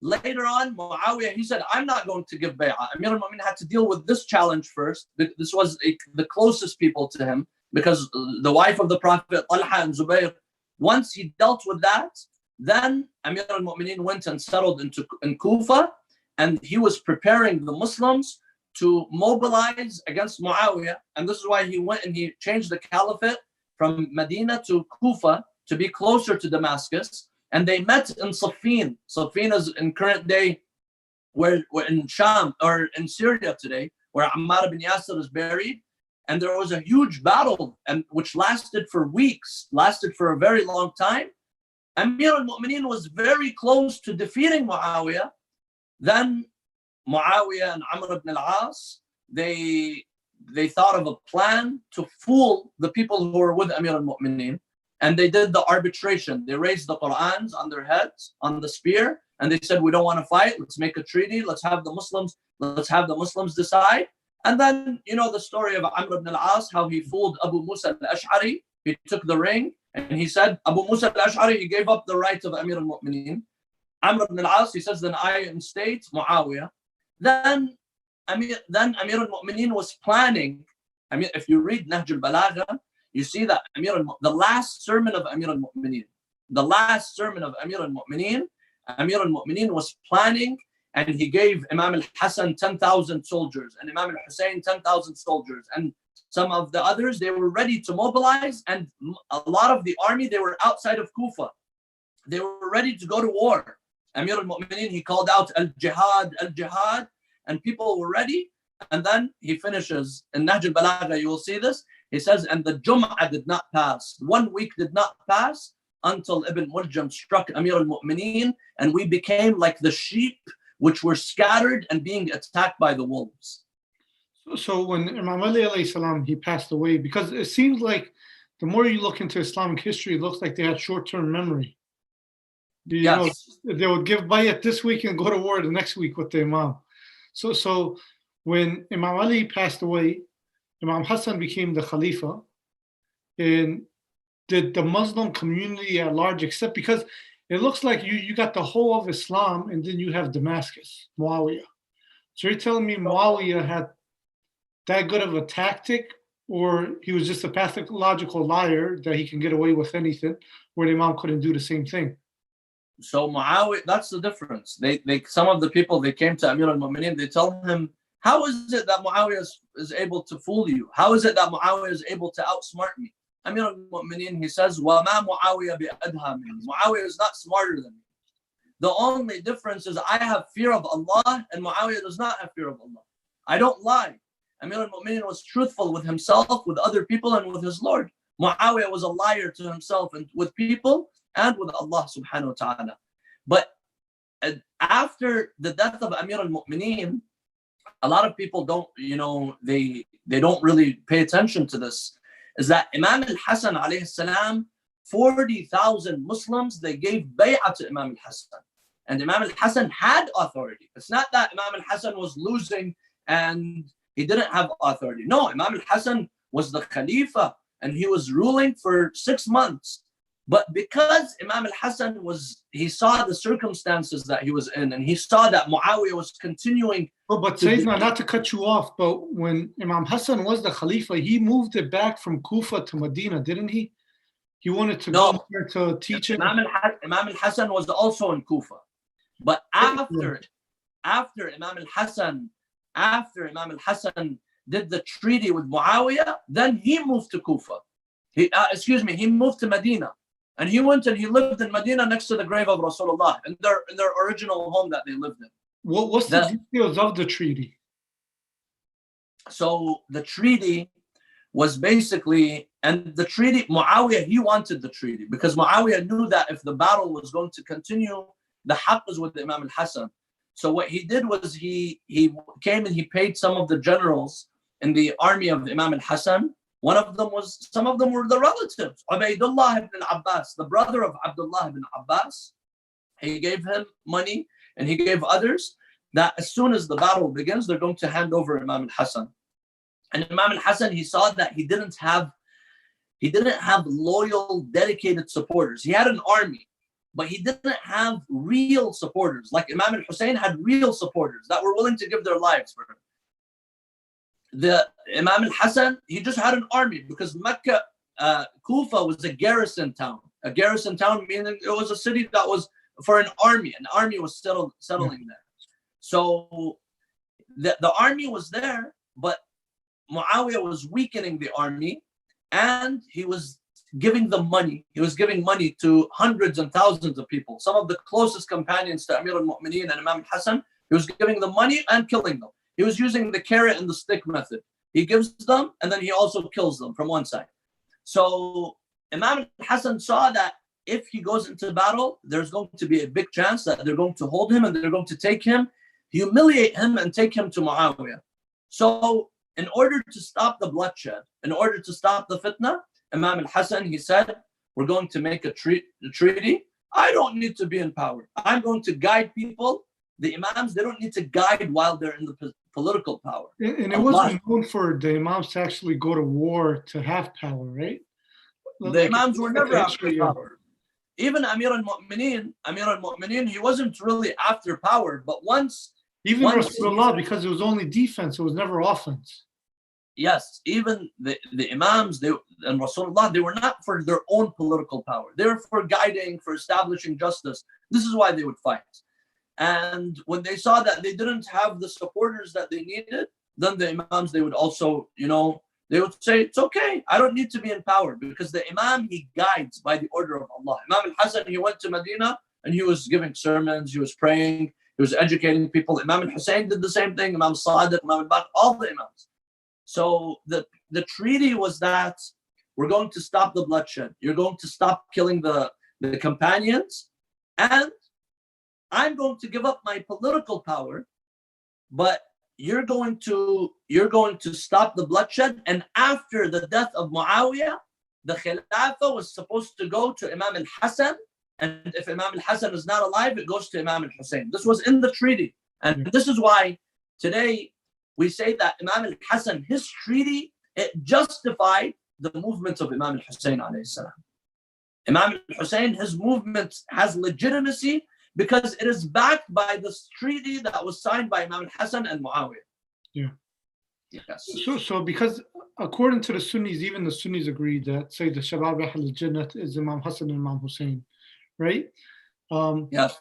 later on, Muawiyah, he said, I'm not going to give bay'ah. Amir al-Mu'mineen had to deal with this challenge first. This was the closest people to him because the wife of the Prophet, Talha and Zubair, once he dealt with that, then Amir al-Mu'mineen went and settled in Kufa, and he was preparing the Muslims to mobilize against Muawiyah. And this is why he went and he changed the caliphate from Medina to Kufa to be closer to Damascus. And they met in Siffin. Siffin is in current day where in Sham or in Syria today, where Ammar ibn Yasir is buried. And there was a huge battle, and which lasted for weeks, lasted for a very long time. Amir al-Mu'mineen was very close to defeating Muawiyah. Then Muawiyah and Amr ibn al-As, they thought of a plan to fool the people who were with Amir al-Mu'mineen. And they did the arbitration. They raised the Qur'ans on their heads, on the spear, and they said, we don't want to fight. Let's make a treaty. Let's have the Muslims decide. And then, you know the story of Amr ibn al-As, how he fooled Abu Musa al-Ash'ari. He took the ring and he said, Abu Musa al-Ash'ari, he gave up the right of Amir al-Mu'mineen. Amr ibn al-As, he says, then I instate Muawiyah. Then Amir al-Mu'mineen was planning. I mean, if you read Nahj al-Balagha, you see that the last sermon of Amir al-Mu'mineen, Amir al-Mu'mineen was planning, and he gave Imam al-Hasan 10,000 soldiers and Imam al-Hussain 10,000 soldiers, and some of the others, they were ready to mobilize, and a lot of the army, they were outside of Kufa. They were ready to go to war. Amir al-Mu'mineen, he called out al-Jihad, al-Jihad, and people were ready. And then he finishes in Nahj al-Balagha, you will see this. He says, and the Jum'ah did not pass. 1 week did not pass until Ibn Muljam struck Amir al-Mu'mineen, and we became like the sheep which were scattered and being attacked by the wolves. So when Imam Ali alayhi salam, he passed away, because it seems like the more you look into Islamic history, it looks like they had short-term memory. You know, they would give bayat this week and go to war the next week with the Imam. So when Imam Ali passed away, Imam Hassan became the Khalifa. And did the Muslim community at large accept? Because it looks like you got the whole of Islam, and then you have Damascus, Muawiyah. So you're telling me Muawiyah had that good of a tactic, or he was just a pathological liar that he can get away with anything, where the Imam couldn't do the same thing? So Muawiyah, that's the difference. Some of the people, they came to Amir al-Mu'mineen, they tell him, how is it that Muawiyah is able to fool you? How is it that Muawiyah is able to outsmart me? Amir al-Mu'mineen, he says, وَمَا مُعَاوِيَ بِأَدْهَى مِنْ Muawiyah is not smarter than me. The only difference is I have fear of Allah, and Muawiyah does not have fear of Allah. I don't lie. Amir al-Mu'mineen was truthful with himself, with other people, and with his Lord. Muawiyah was a liar to himself and with people and with Allah subhanahu wa ta'ala. But after the death of Amir al-Mu'mineen, a lot of people don't, they don't really pay attention to this, is that Imam al-Hasan alayhi salam, 40,000 Muslims, they gave bay'ah to Imam al-Hasan. And Imam al-Hasan had authority. It's not that Imam al-Hasan was losing and he didn't have authority. No, Imam al-Hasan was the Khalifa and he was ruling for 6 months. But because Imam al-Hasan he saw the circumstances that he was in, and he saw that Muawiyah was continuing. But Sayyidina, not to cut you off, but when Imam Hassan was the Khalifa, he moved it back from Kufa to Medina, didn't he? He wanted to go there to teach it. Imam al-Hasan was also in Kufa. But after Imam al-Hasan did the treaty with Muawiyah, then he moved to Kufa. He moved to Medina. And he went and he lived in Medina next to the grave of Rasulullah, in their original home that they lived in. What's the details of the treaty? So the treaty was basically, and the treaty, Muawiyah, he wanted the treaty because Muawiyah knew that if the battle was going to continue, the haqq was with Imam al-Hasan. So what he did was he came and he paid some of the generals in the army of Imam al-Hasan, Some of them were the relatives. Ubaydullah ibn Abbas, the brother of Abdullah ibn Abbas, he gave him money and he gave others that as soon as the battle begins, they're going to hand over Imam al-Hasan. And Imam al-Hasan, he saw that he didn't have loyal, dedicated supporters. He had an army, but he didn't have real supporters. Like Imam al-Hussein had real supporters that were willing to give their lives for him. The Imam al-Hasan, he just had an army because Mecca, Kufa was a garrison town. A garrison town meaning it was a city that was for an army. An army was settling there. So the army was there, but Muawiyah was weakening the army and he was giving them money. He was giving money to hundreds and thousands of people. Some of the closest companions to Amir al-Mu'mineen and Imam al-Hasan, he was giving them money and killing them. He was using the carrot and the stick method. He gives them and then he also kills them from one side. So Imam al-Hasan saw that if he goes into battle, there's going to be a big chance that they're going to hold him and they're going to take him, humiliate him and take him to Muawiyah. So in order to stop the bloodshed, in order to stop the fitna, Imam al-Hasan, he said, we're going to make a treaty. I don't need to be in power. I'm going to guide people. The imams, they don't need to guide while they're in the political power. And it wasn't known for the imams to actually go to war to have power, right? The imams were never after power. Even Amir al-Mu'mineen, he wasn't really after power, but once Rasulullah, because it was only defense, it was never offense. Yes, even the imams and Rasulullah, they were not for their own political power. They were for guiding, for establishing justice. This is why they would fight. And when they saw that they didn't have the supporters that they needed, then the imams, they would also, they would say, it's okay, I don't need to be in power, because the imam, he guides by the order of Allah. Imam al-Hasan, he went to Medina and he was giving sermons, he was praying, he was educating people. Imam al-Hussein did the same thing, Imam Sadiq, Imam al-Baqir, all the imams. So the treaty was that we're going to stop the bloodshed. You're going to stop killing the companions, and I'm going to give up my political power, but you're going to stop the bloodshed. And after the death of Muawiyah, the Khilafah was supposed to go to Imam al-Hasan, and if Imam al-Hasan is not alive, it goes to Imam al-Hussein. This was in the treaty, and this is why today we say that Imam al-Hasan, his treaty, it justified the movement of Imam al-Hussein alayhi salam. Imam al-Hussein, his movement has legitimacy because it is backed by this treaty that was signed by Imam al-Hasan and Muawiyah. Yeah. Yes. So because according to the Sunnis, even the Sunnis agree that say the Shabab al-Jannah is Imam Hassan and Imam Hussein, right? Yes.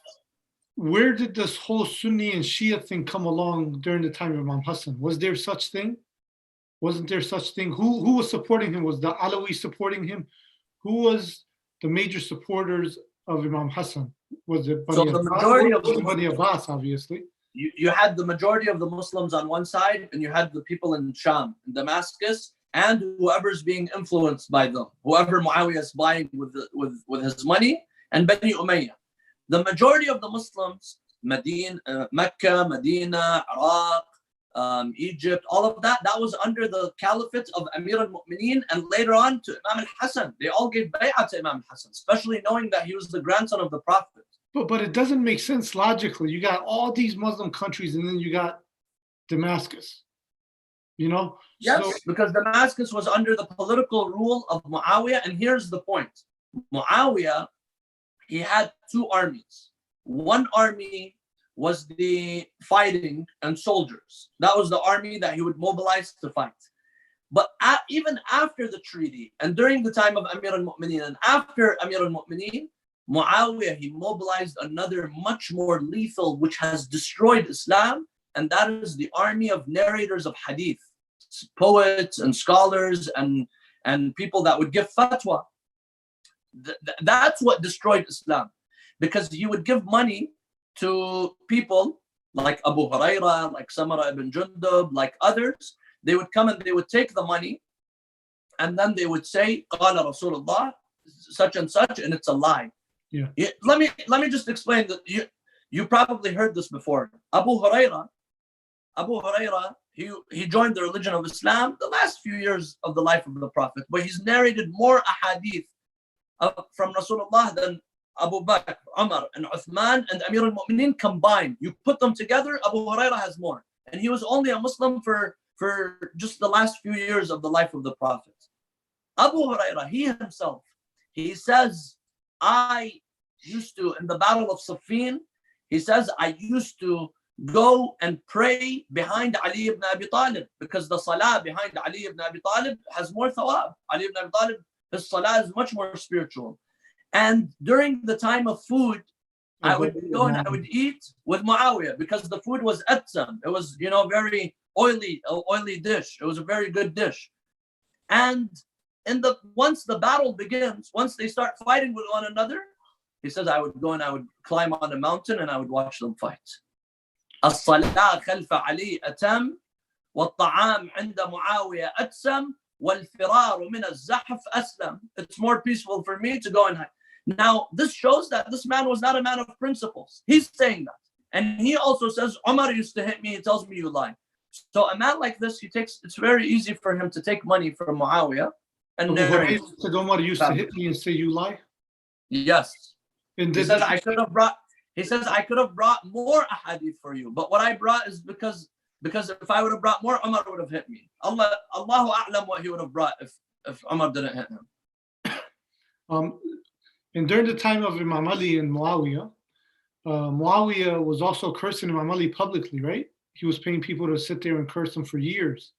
Where did this whole Sunni and Shia thing come along during the time of Imam Hassan? Was there such thing? Wasn't there such thing? Who was supporting him? Was the Alawi supporting him? Who was the major supporters of Imam Hassan? Was it Bani the majority of Bani Abbas, obviously? You had the majority of the Muslims on one side, and you had the people in Sham, in Damascus, and whoever's being influenced by them, whoever Muawiyah is buying with his money, and Bani Umayyah. The majority of the Muslims, Mecca, Medina, Iraq, Egypt, all of that was under the caliphate of Amir al-Mu'mineen, and later on to Imam al-Hasan. They all gave bay'ah to Imam al-Hasan, especially knowing that he was the grandson of the Prophet. But it doesn't make sense logically. You got all these Muslim countries, and then you got Damascus. Yes, because Damascus was under the political rule of Muawiyah, and here's the point. Muawiyah, he had two armies. One army was the fighting and soldiers. That was the army that he would mobilize to fight. But even after the treaty and during the time of Amir al-Mu'mineen and after Amir al-Mu'mineen, Muawiyah, he mobilized another much more lethal, which has destroyed Islam, and that is the army of narrators of hadith, poets and scholars and people that would give fatwa. That's what destroyed Islam, because he would give money to people like Abu Huraira, like Samara ibn Jundub, like others. They would come and they would take the money, and then they would say, Qala Rasulullah, such and such, and it's a lie. Yeah. Let me just explain that you probably heard this before. Abu Huraira, he joined the religion of Islam the last few years of the life of the Prophet, but he's narrated more ahadith from Rasulullah than Abu Bakr, Umar, and Uthman and Amir al-Mu'mineen combined. You put them together, Abu Hurairah has more. And he was only a Muslim for just the last few years of the life of the Prophet. Abu Hurairah, he himself, he says, I used to, in the Battle of Siffin, he says, I used to go and pray behind Ali ibn Abi Talib because the salah behind Ali ibn Abi Talib has more thawab. Ali ibn Abi Talib, his salah is much more spiritual. And during the time of food, I would go and I would eat with Muawiyah because the food was atsam. It was, very oily dish. It was a very good dish. And once the battle begins, once they start fighting with one another, he says, I would go and I would climb on a mountain and I would watch them fight. الصلاة خلف علي أتم والطعام عند معاوية أتسم والفرار من الزحف أسلم. It's more peaceful for me to go and hide. Now, this shows that this man was not a man of principles. He's saying that. And he also says, Umar used to hit me, he tells me you lie. So a man like this, it's very easy for him to take money from Muawiyah and narrate. Said Umar used to hit me and say you lie? Yes. And he says I could have brought more ahadith for you, but what I brought is because if I would have brought more, Umar would have hit me. Allahu a'lam what he would have brought if Umar didn't hit him. And during the time of Imam Ali and Muawiyah, Muawiyah was also cursing Imam Ali publicly, right? He was paying people to sit there and curse him for years.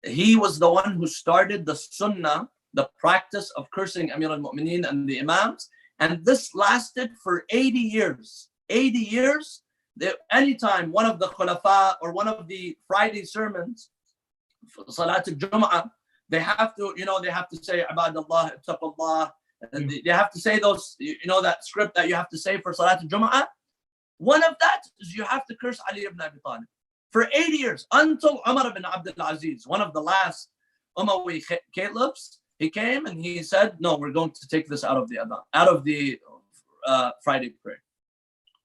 He was the one who started the sunnah, the practice of cursing Amir al-Mu'mineen and the Imams. And this lasted for 80 years. 80 years, anytime one of the Khulafa or one of the Friday sermons, Salat al-Jum'ah, they have to say, Ibadallah, Ittaqallah, and they have to say those, that script that you have to say for Salat al-Jum'ah. One of that is you have to curse Ali ibn Abi Talib. For 80 years, until Umar ibn Abdul Aziz, one of the last Umayyi caliphs, he came and he said, no, we're going to take this out of the Friday prayer.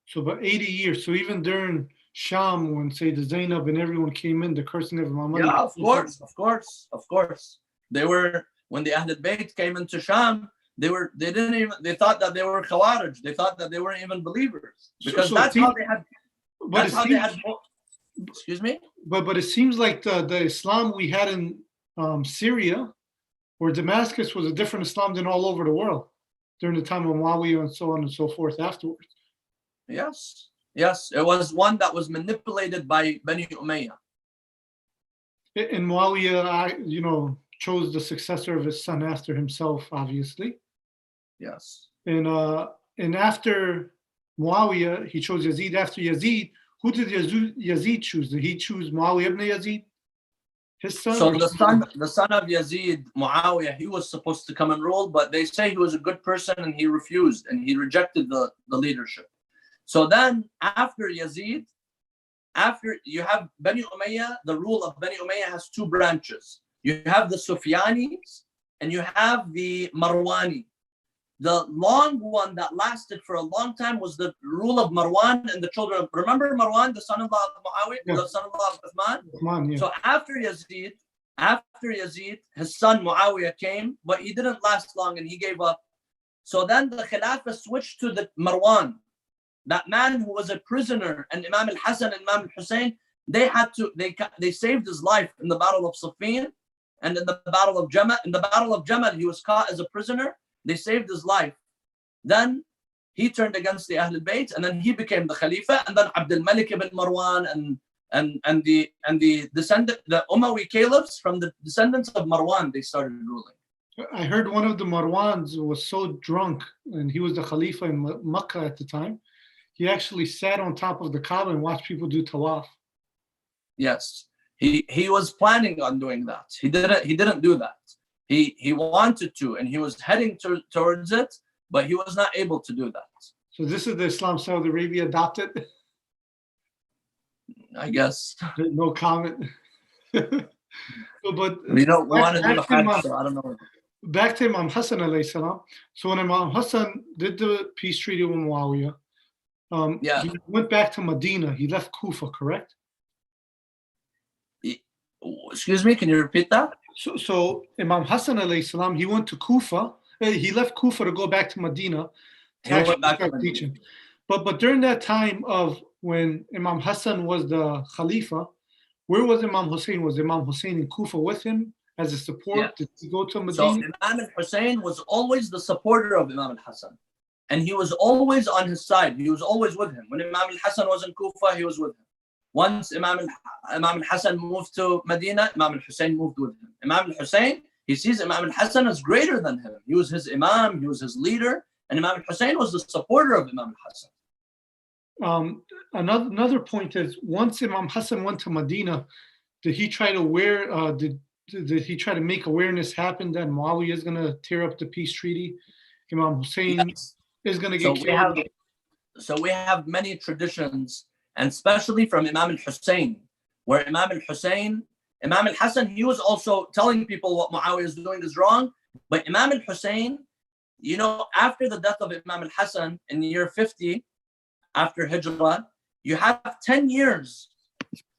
So about 80 years. So even during Sham, when say the Zainab and everyone came in, the cursing of Imam Ali. Yeah, of course. They were, when the Ahlul Bayt came into Sham, they thought that they were Khawarij. They thought that they weren't even believers. Because that's how they had. Excuse me? But it seems like the Islam we had in Syria or Damascus was a different Islam than all over the world during the time of Muawiyah and so on and so forth afterwards. Yes. It was one that was manipulated by Bani Umayyah. And Muawiyah, chose the successor of his son after himself, obviously. Yes. And after Muawiyah, he chose Yazid. After Yazid, who did Yazid choose? Did he choose Muawiyah ibn Yazid? His son? So the son of Yazid, Muawiyah, he was supposed to come and rule, but they say he was a good person and he refused and he rejected the leadership. So then after Yazid, after you have Bani Umayyah, the rule of Bani Umayyah has two branches. You have the Sufyanis and you have the Marwani. The long one that lasted for a long time was the rule of Marwan and the children of, remember Marwan, the son-in-law of Muawiyah, yeah. the son-in-law of Uthman? Yeah. So after Yazid, his son Muawiyah came, but he didn't last long and he gave up. So then the Khilafah switched to the Marwan, that man who was a prisoner, and Imam al-Hasan and Imam al-Hussein, they saved his life in the Battle of Siffin and in the Battle of Jamal. In the Battle of Jamal, he was caught as a prisoner. They saved his life. Then he turned against the Ahlul Bayt, and then he became the Khalifa. And then Abdul Malik ibn Marwan and the descendant, the Umayyi caliphs from the descendants of Marwan, they started ruling. I heard one of the Marwans was so drunk, and he was the Khalifa in Makkah at the time. He actually sat on top of the Kaaba and watched people do tawaf. Yes, he was planning on doing that. He didn't do that. He wanted to, and he was heading towards it, but he was not able to do that. So this is the Islam Saudi Arabia adopted? I guess. No comment. But we want to do the Hajj, so I don't know. Back to Imam Hassan alayhi salam. So when Imam Hassan did the peace treaty with Muawiyah, he went back to Medina. He left Kufa, correct? Excuse me, can you repeat that? So Imam Hassan alayhi salam, he went to Kufa. He left Kufa to go back to Medina to He went actually back to start Medina. teaching. But during that time of when Imam Hassan was the Khalifa, where was Imam Hussein? Was Imam Hussein in Kufa with him as a support? Yeah. Did he go to So Medina? Imam al-Hussein was always the supporter of Imam al-Hassan. And he was always on his side. He was always with him. When Imam al-Hassan was in Kufa, he was with him. Once Imam al-Hassan moved to Medina, Imam al-Hussein moved with him. Imam al-Hussein, he sees Imam al-Hassan as greater than him. He was his imam, he was his leader, and Imam al-Hussein was the supporter of Imam al-Hassan. Another point is, once Imam Hassan went to Medina, did he try to did he try to make awareness happen that Muawiyah is going to tear up the peace treaty? Imam Hussein Yes. is going to get killed. So we have many traditions, and especially from Imam al-Hussein, where Imam al-Hassan, he was also telling people what Muawiyah is doing is wrong. But Imam al-Hussein, you know, after the death of Imam al-Hassan in the year 50, after Hijrah, you have 10 years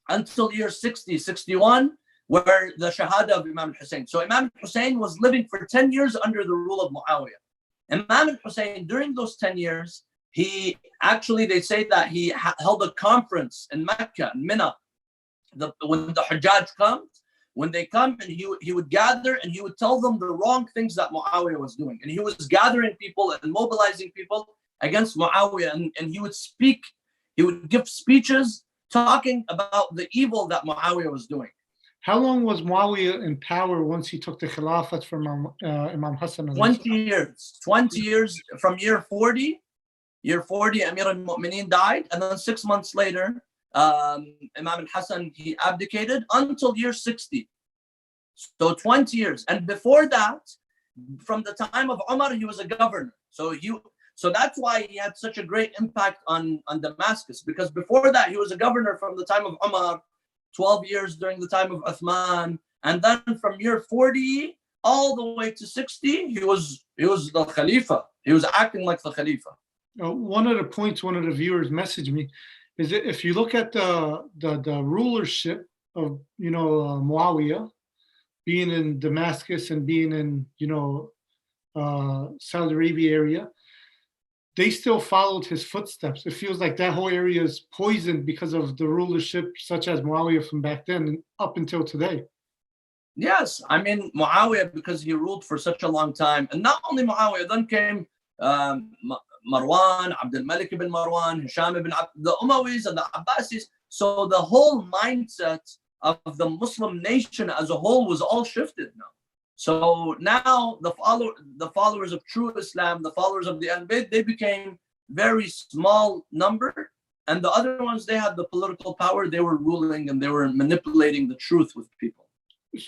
until year 60, 61, where the Shahada of Imam al-Hussein. So Imam al-Hussein was living for 10 years under the rule of Muawiyah. Imam al-Hussein, during those 10 years, he actually, they say that he held a conference in Mecca, in Mina. When the Hajjaj comes, when they come, and he would gather and he would tell them the wrong things that Muawiyah was doing. And he was gathering people and mobilizing people against Muawiyah, and he would speak, he would give speeches talking about the evil that Muawiyah was doing. How long was Muawiyah in power once he took the Khilafat from Imam Hassan? 20 years. 20 years from year 40. Year 40, Amir al-Mu'mineen died, and then 6 months later, Imam al-Hassan, he abdicated until year 60. So 20 years. And before that, from the time of Umar, he was a governor. So that's why he had such a great impact on Damascus, because before that, he was a governor from the time of Umar, 12 years during the time of Uthman, and then from year 40 all the way to 60, he was the Khalifa. He was acting like the Khalifa. One of the points one of the viewers messaged me is that if you look at the rulership of Muawiyah being in Damascus and being in Saudi Arabia area, they still followed his footsteps. It feels like that whole area is poisoned because of the rulership such as Muawiyah from back then and up until today. Yes, I mean Muawiyah, because he ruled for such a long time, and not only Muawiyah, then came Marwan, Abdul Malik ibn Marwan, Hisham ibn the Umayyads and the Abbasis. So the whole mindset of the Muslim nation as a whole was all shifted now. So now the followers of true Islam, the followers of the Ahl Bayt, they became very small number, and the other ones, they had the political power, they were ruling and they were manipulating the truth with people.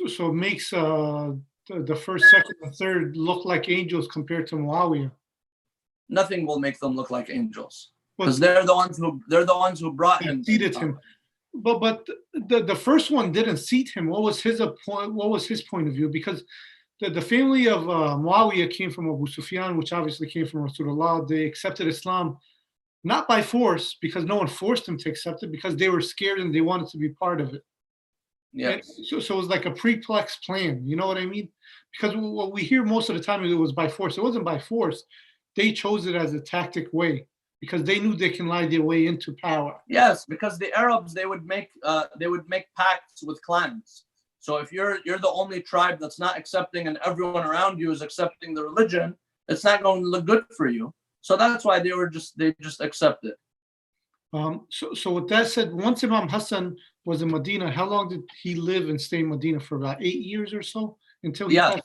So it makes the first, second, and third look like angels compared to Muawiyah. Nothing will make them look like angels, because they're the ones who brought him. Seated him. But the first one didn't seat him. What was his point of view? Because the family of Muawiyah came from Abu Sufyan, which obviously came from Rasulullah. They accepted Islam not by force, because no one forced them to accept it, because they were scared and they wanted to be part of it. Yeah. So it was like a pre-plex plan. You know what I mean? Because what we hear most of the time is it was by force. It wasn't by force. They chose it as a tactic way, because they knew they can lie their way into power. Yes, because the Arabs, they would make pacts with clans. So if you're the only tribe that's not accepting and everyone around you is accepting the religion, it's not going to look good for you. So that's why they just accepted. So with that said, once Imam Hassan was in Medina, how long did he live and stay in Medina? For about 8 years or so until he passed?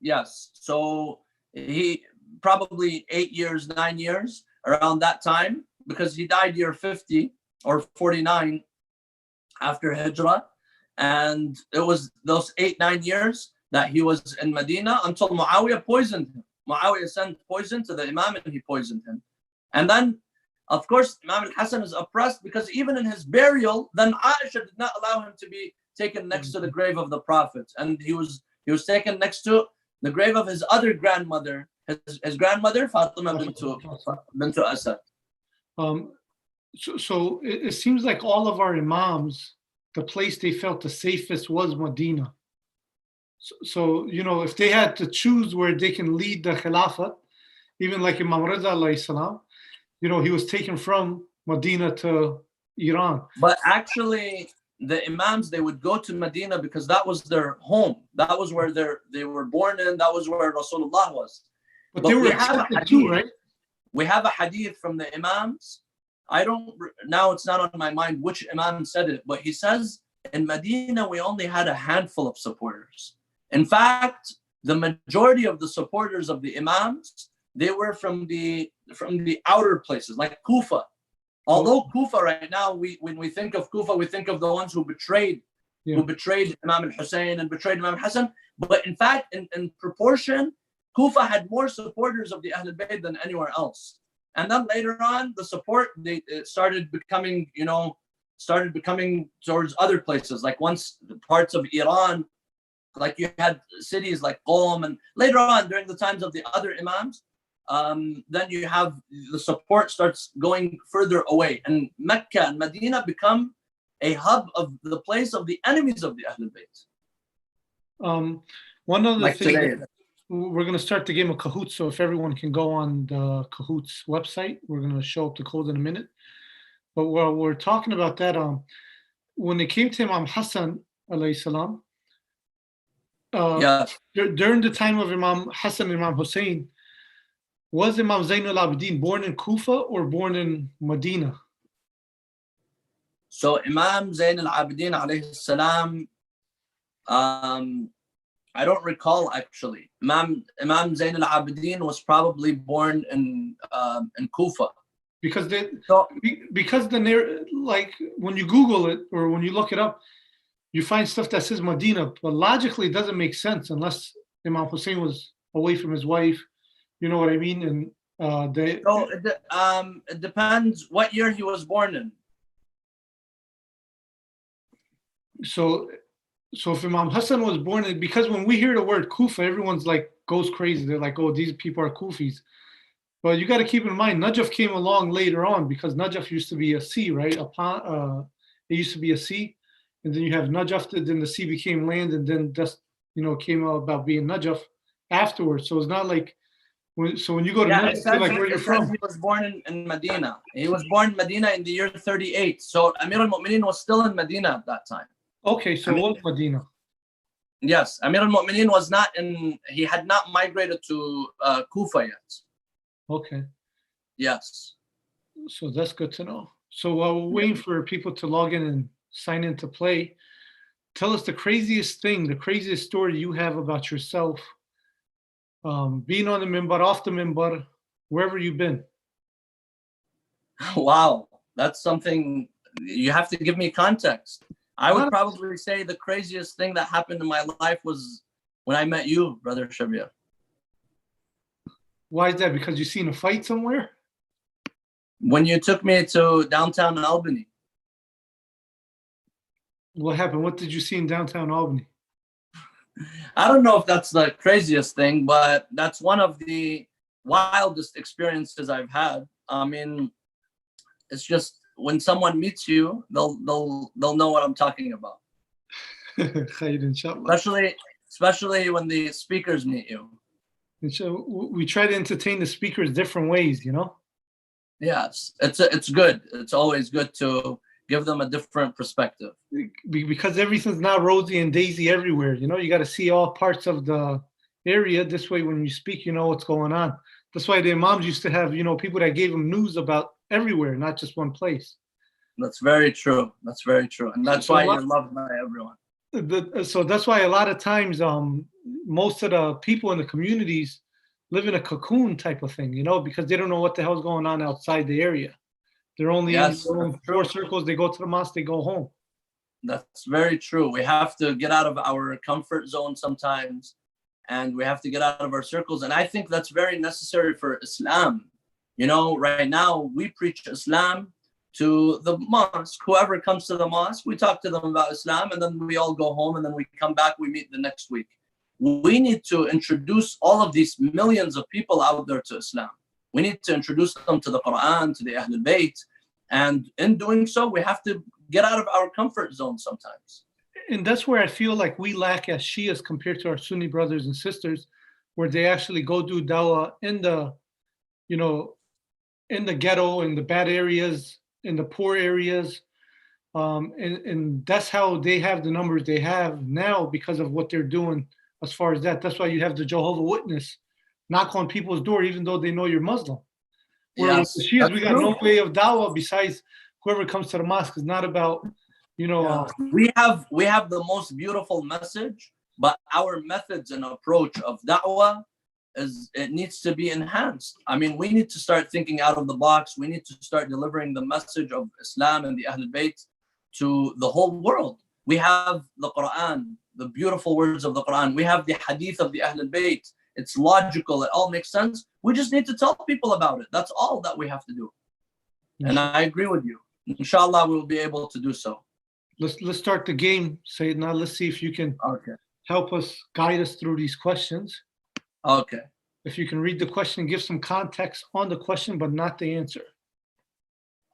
Yes. So he probably 8 years, 9 years around that time, because he died year 50 or 49 after Hijrah. And it was those 8-9 years that he was in Medina until Muawiyah poisoned him. Muawiyah sent poison to the Imam and he poisoned him. And then, of course, Imam al-Hassan is oppressed, because even in his burial, then Aisha did not allow him to be taken next to the grave of the Prophet. And he was taken next to the grave of his other grandmother, his grandmother, Fatima bint Asad. So it seems like all of our Imams the place they felt the safest was Medina. So, you know, if they had to choose where they can lead the Khilafat, even like Imam Reza alayhi salam, you know, he was taken from Medina to Iran. But actually, the Imams, they would go to Medina because that was their home. That was where they were born in. That was where Rasulullah was. But they were we have a accepted too, hadith. right? We have a hadith from the Imams. I don't, now it's not on my mind which Imam said it, but he says, in Medina, we only had a handful of supporters. In fact, the majority of the supporters of the Imams, they were from the outer places, like Kufa. Although Kufa right now, when we think of Kufa, we think of the ones who betrayed Imam al-Hussain and betrayed Imam Hassan. But in fact, in proportion, Kufa had more supporters of the Ahlul Bayt than anywhere else. And then later on, the support it started becoming towards other places. Like once the parts of Iran, like you had cities like Qom, and later on during the times of the other Imams, then you have the support starts going further away, and Mecca and Medina become a hub of the place of the enemies of the Ahlul Bayt. One other Like thing, today. we're going to start the game of Kahoots, so if everyone can go on the Kahoots website, we're going to show up the code in a minute. But while we're talking about that, when it came to Imam Hassan alayhi salam, during the time of Imam Hassan and Imam Hussein, was Imam Zain al-Abidin born in Kufa or born in Medina? So Imam Zain al-Abidin alayhi salam, I don't recall actually. Imam Zain al-Abidin was probably born in Kufa. Because like when you Google it or when you look it up, you find stuff that says Medina, but logically it doesn't make sense unless Imam Hussein was away from his wife. You know what I mean? And it depends what year he was born in. So if Imam Hassan was born in, because when we hear the word Kufa, everyone's like goes crazy. They're like, oh, these people are Kufis. But you got to keep in mind, Najaf came along later on because Najaf used to be a sea, right? It used to be a sea, and then you have Najaf. Then the sea became land, and then just came out about being Najaf afterwards. So it's not like when you go to Najaf, you're like where you're from. He was born in Medina. He was born in Medina in the year 38. So Amir al-Mu'mineen was still in Medina at that time. Okay, so it was Medina. Yes, Amir al-Mu'mineen was not he had not migrated to Kufa yet. Okay. Yes. So that's good to know. So while we're waiting for people to log in and sign in to play, tell us the craziest story you have about yourself, being on the minbar, off the minbar, wherever you've been. Wow, that's something you have to give me context. I would probably say the craziest thing that happened in my life was when I met you, Brother Shabir. Why is that? Because you seen a fight somewhere? When you took me to downtown Albany. What happened? What did you see in downtown Albany? I don't know if that's the craziest thing, but that's one of the wildest experiences I've had. I mean, it's just when someone meets you, they'll know what I'm talking about. Especially when the speakers meet you. And so we try to entertain the speakers different ways, Yes, it's good. It's always good to give them a different perspective. Because everything's not rosy and daisy everywhere. You got to see all parts of the area. This way, when you speak, you know what's going on. That's why the imams used to have, people that gave them news about everywhere, not just one place. That's very true. That's very true. And that's why you're loved by everyone. So that's why a lot of times most of the people in the communities live in a cocoon type of thing, because they don't know what the hell's going on outside the area. They're only in their own four circles. They go to the mosque, they go home. That's very true. We have to get out of our comfort zone sometimes, and we have to get out of our circles. And I think that's very necessary for Islam. Right now we preach Islam to the mosque. Whoever comes to the mosque, we talk to them about Islam, and then we all go home, and then we come back, we meet the next week. We need to introduce all of these millions of people out there to Islam. We need to introduce them to the Quran, to the Ahlul Bayt. And in doing so, we have to get out of our comfort zone sometimes. And that's where I feel like we lack as Shias compared to our Sunni brothers and sisters, where they actually go do dawah in the, you know, in the ghetto, in the bad areas, in the poor areas. And that's how they have the numbers they have now because of what they're doing as far as that. That's why you have the Jehovah Witness knock on people's door, even though they know you're Muslim. Where with the Shias, we got no way of dawah besides whoever comes to the mosque. Is not about, you know. We have the most beautiful message, but our methods and approach of da'wah it needs to be enhanced. I mean, we need to start thinking out of the box. We need to start delivering the message of Islam and the Ahlul Bayt to the whole world. We have the Quran, the beautiful words of the Quran. We have the hadith of the Ahlul Bayt. It's logical. It all makes sense. We just need to tell people about it. That's all that we have to do. And I agree with you. Inshallah, we will be able to do so. Let's start the game, Sayyid. Now let's see if you can help us, guide us through these questions. Okay. If you can read the question, give some context on the question, but not the answer.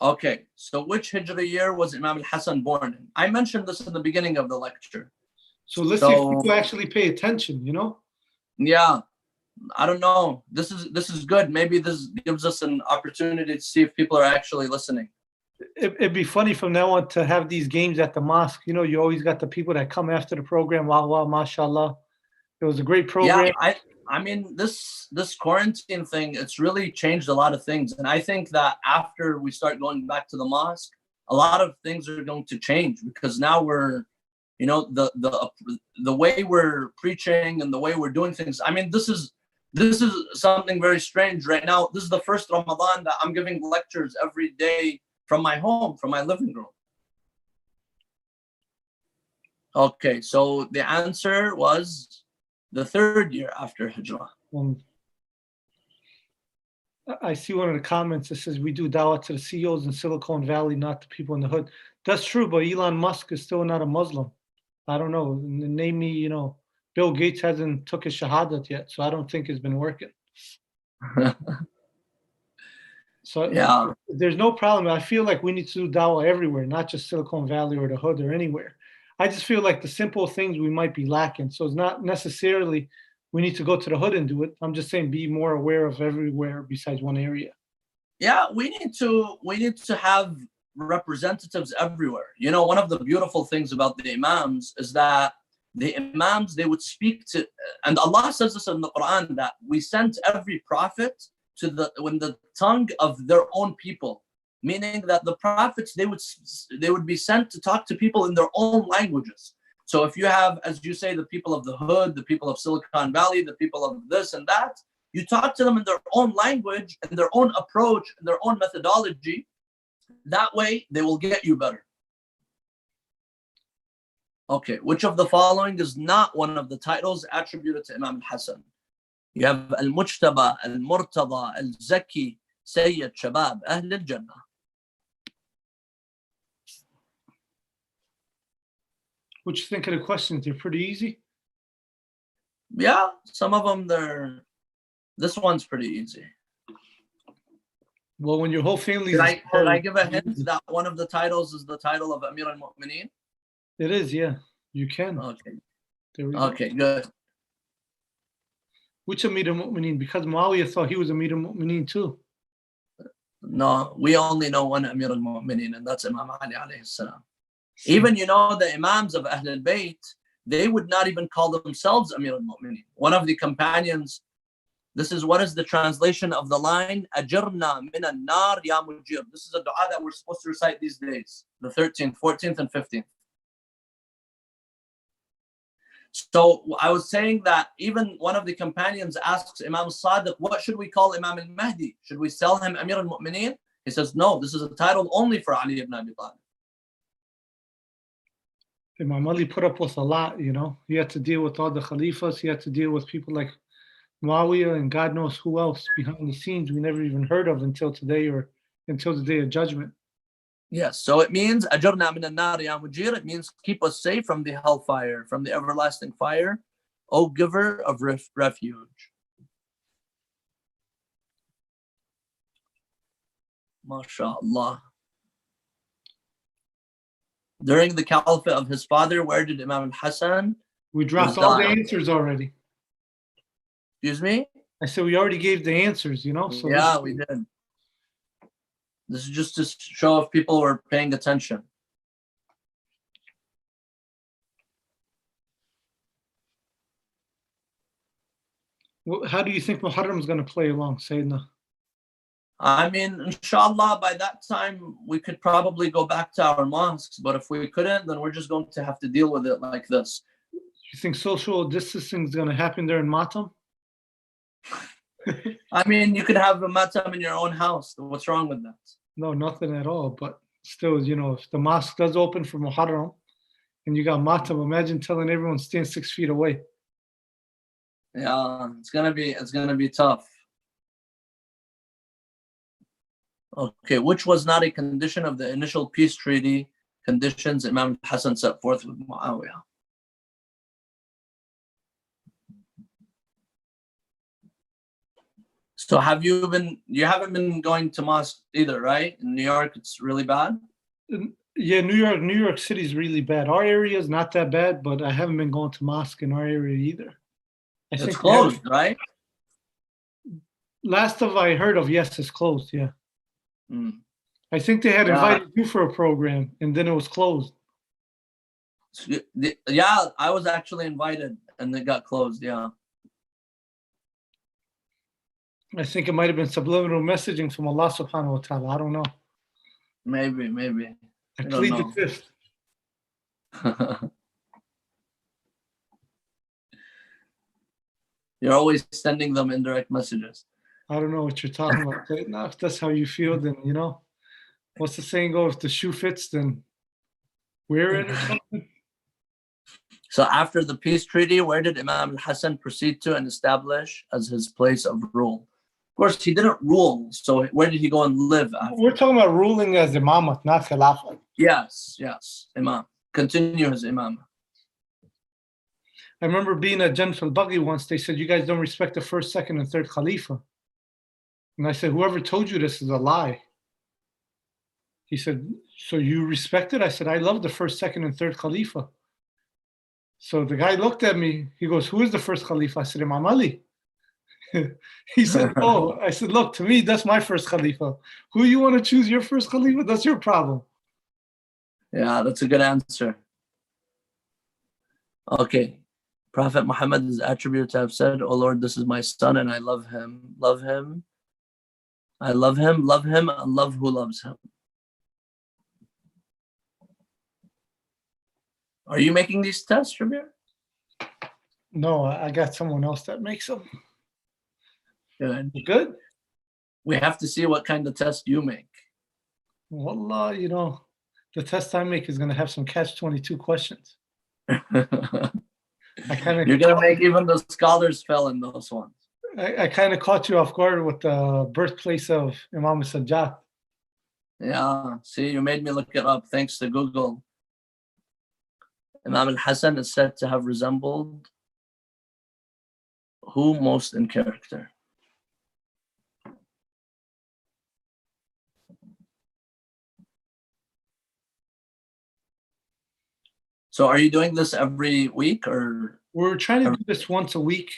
Okay. So which Hijri year was Imam al-Hasan born in? I mentioned this in the beginning of the lecture. So let's see if people actually pay attention, you know? Yeah. I don't know. This is good. Maybe this gives us an opportunity to see if people are actually listening. It'd be funny from now on to have these games at the mosque. You know, you always got the people that come after the program. Wow, wow, mashallah. It was a great program. Yeah, I mean, this quarantine thing, it's really changed a lot of things. And I think that after we start going back to the mosque, a lot of things are going to change because now we're, you know, the way we're preaching and the way we're doing things. I mean, this is something very strange right now. This is the first Ramadan that I'm giving lectures every day from my home, from my living room. Okay, so the answer was the third year after Hijrah. I see one of the comments that says we do dawah to the CEOs in Silicon Valley, not the people in the hood. That's true, but Elon Musk is still not a Muslim. I don't know. Name me, you know, Bill Gates hasn't took his shahadat yet, so I don't think it's been working. So yeah, there's no problem. I feel like we need to do dawah everywhere, not just Silicon Valley or the hood or anywhere. I just feel like the simple things we might be lacking. So it's not necessarily we need to go to the hood and do it. I'm just saying be more aware of everywhere besides one area. Yeah, we need to have representatives everywhere. You know, one of the beautiful things about the Imams is that the Imams, they would speak to, and Allah says this in the Quran, that we sent every prophet to the tongue of their own people, meaning that the prophets, they would be sent to talk to people in their own languages. So if you have, as you say, the people of the hood, the people of Silicon Valley, the people of this and that, you talk to them in their own language and their own approach and their own methodology. That way they will get you better. Okay, which of the following is not one of the titles attributed to Imam al-Hasan? You have Al-Mujtaba, Al-Murtada, Al-Zaki, Sayyid, Shabab, Ahl al-Jannah. What you think of the questions? They're pretty easy. Yeah, some of them this one's pretty easy. Well, when your whole family Did I give a hint that one of the titles is the title of Amir al-Mu'mineen? It is, yeah. You can. Okay. There we go. Okay, good. Which Amir al-Mu'mineen? Because Muawiyah thought he was Amir al-Mu'mineen too. No, we only know one Amir al-Mu'mineen, and that's Imam Ali alayhi salam. Even, you know, the Imams of Ahl al-Bayt, they would not even call themselves Amir al-Mu'mineen. One of the companions, what is the translation of the line? Ajirna min al-nar ya mujir. This is a dua that we're supposed to recite these days, the 13th, 14th, and 15th. So I was saying that even one of the companions asks Imam Sadiq, what should we call Imam al-Mahdi? Should we tell him Amir al-Mu'mineen? He says, no, this is a title only for Ali ibn Abi Talib. Imam Ali put up with a lot, you know. He had to deal with all the Khalifas. He had to deal with people like Muawiyah and God knows who else behind the scenes we never even heard of until today or until the day of judgment. Yes, so it means Ajurna min an-nar ya mujir. It means keep us safe from the hellfire, from the everlasting fire, O giver of refuge. MashaAllah. During the caliphate of his father, where did Imam al-Hassan We dropped all the reside? answers already. Excuse me? I said we already gave the answers, you know. So Yeah, we did. This is just to show if people were paying attention. How do you think Muharram is going to play along, Sayyidina? I mean, inshallah, by that time, we could probably go back to our mosques. But if we couldn't, then we're just going to have to deal with it like this. You think social distancing is going to happen there in Matam? I mean, you could have a matam in your own house. What's wrong with that? No, nothing at all. But still, you know, if the mosque does open for Muharram and you got Matam, imagine telling everyone stand 6 feet away. Yeah, it's gonna be tough. Okay, which was not a condition of the initial peace treaty conditions Imam Hassan set forth with Muawiyah? So you haven't been going to mosque either, right? In New York, it's really bad. Yeah, New York City is really bad. Our area is not that bad, but I haven't been going to mosque in our area either. It's closed, right? Last of I heard of, yes, it's closed. Yeah. Mm. I think they had invited you for a program, and then it was closed. Yeah, I was actually invited, and it got closed. Yeah. I think it might have been subliminal messaging from Allah subhanahu wa ta'ala. I don't know. Maybe. I plead the fifth. You're always sending them indirect messages. I don't know what you're talking about. Now, if that's how you feel, then, you know, what's the saying go? If the shoe fits, then wear it or something. So after the peace treaty, where did Imam al-Hassan proceed to and establish as his place of rule? Of course, he didn't rule. So where did he go and live after? We're talking about ruling as imamat, not khilafah. Yes, Imam. Continue his Imam. I remember being at Jannat al-Baghi once. They said, you guys don't respect the first, second, and third Khalifa. And I said, whoever told you this is a lie. He said, so you respect it? I said, I love the first, second, and third Khalifa. So the guy looked at me. He goes, who is the first Khalifa? I said, Imam Ali. He said, oh. I said, look, to me, that's my first Khalifa. Who you want to choose your first Khalifa? That's your problem. Yeah, that's a good answer. Okay. Prophet Muhammad is attributed to have said, oh Lord, this is my son and I love him. Love him. I love him, and love who loves him. Are you making these tests, Shabir? No, I got someone else that makes them. Good. Good? We have to see what kind of test you make. Wallah, you know, the test I make is going to have some catch-22 questions. You're going to make even the scholars fail in those ones. I kind of caught you off guard with the birthplace of Imam Sajjad. Yeah, see, you made me look it up thanks to Google. Imam al-Hassan is said to have resembled who most in character? So are you doing this every week or? We're trying to do this once a week.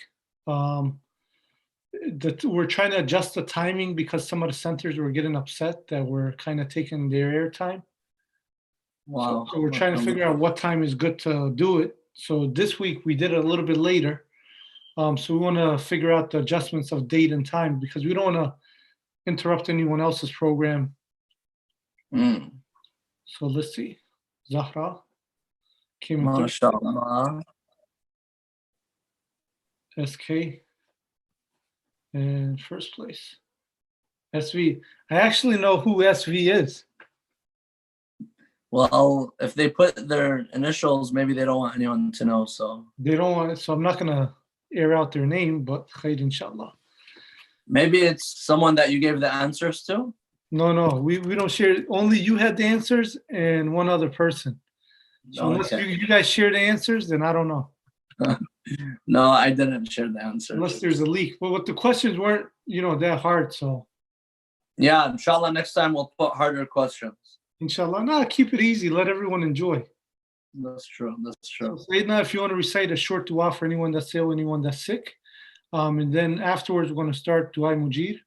We're trying to adjust the timing because some of the centers were getting upset that we're kind of taking their airtime. Wow. So we're trying to figure out what time is good to do it. So this week we did it a little bit later. So we want to figure out the adjustments of date and time because we don't want to interrupt anyone else's program. Mm. So let's see. Zahra came in MashaAllah. SK in first place. SV. I actually know who SV is. Well, if they put their initials, maybe they don't want anyone to know. So they don't want it. So I'm not gonna air out their name, but khair inshallah. Maybe it's someone that you gave the answers to. No, we don't share. Only you had the answers and one other person. So unless you guys share the answers, then I don't know. No, I didn't share the answers. Unless there's a leak. But what the questions weren't, that hard. So yeah, inshallah, next time we'll put harder questions. Inshallah. Nah, keep it easy. Let everyone enjoy. That's true. That's So, true. Sayyidina, if you want to recite a short dua for anyone that's ill, anyone that's sick. And then afterwards, we're going to start Dua Mujir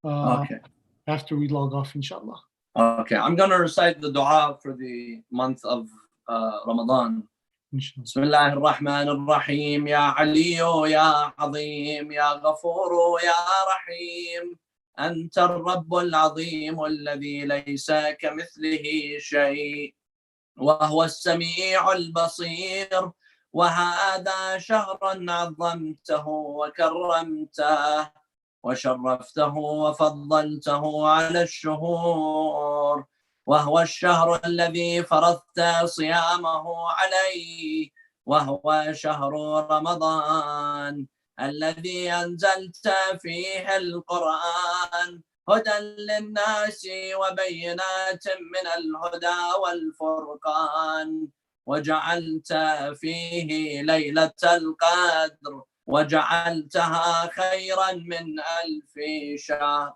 Okay. after we log off, inshallah. Okay. I'm going to recite the dua for the month of Ramadan. Inshallah. بسم الله الرحمن الرحيم يا علي يا عظيم يا غفور يا رحيم أنت الرب العظيم الذي ليس كمثله شيء وهو السميع البصير وهذا شهر عظمته وكرمته وشرفته وفضلته على الشهور وهو الشهر الذي فرضت صيامه عليه وهو شهر رمضان الذي أنزلت فيه القرآن هدى للناس وبينات من الهدى والفرقان وجعلت فيه ليلة القدر وجعلتها خيرا من 1000 شهر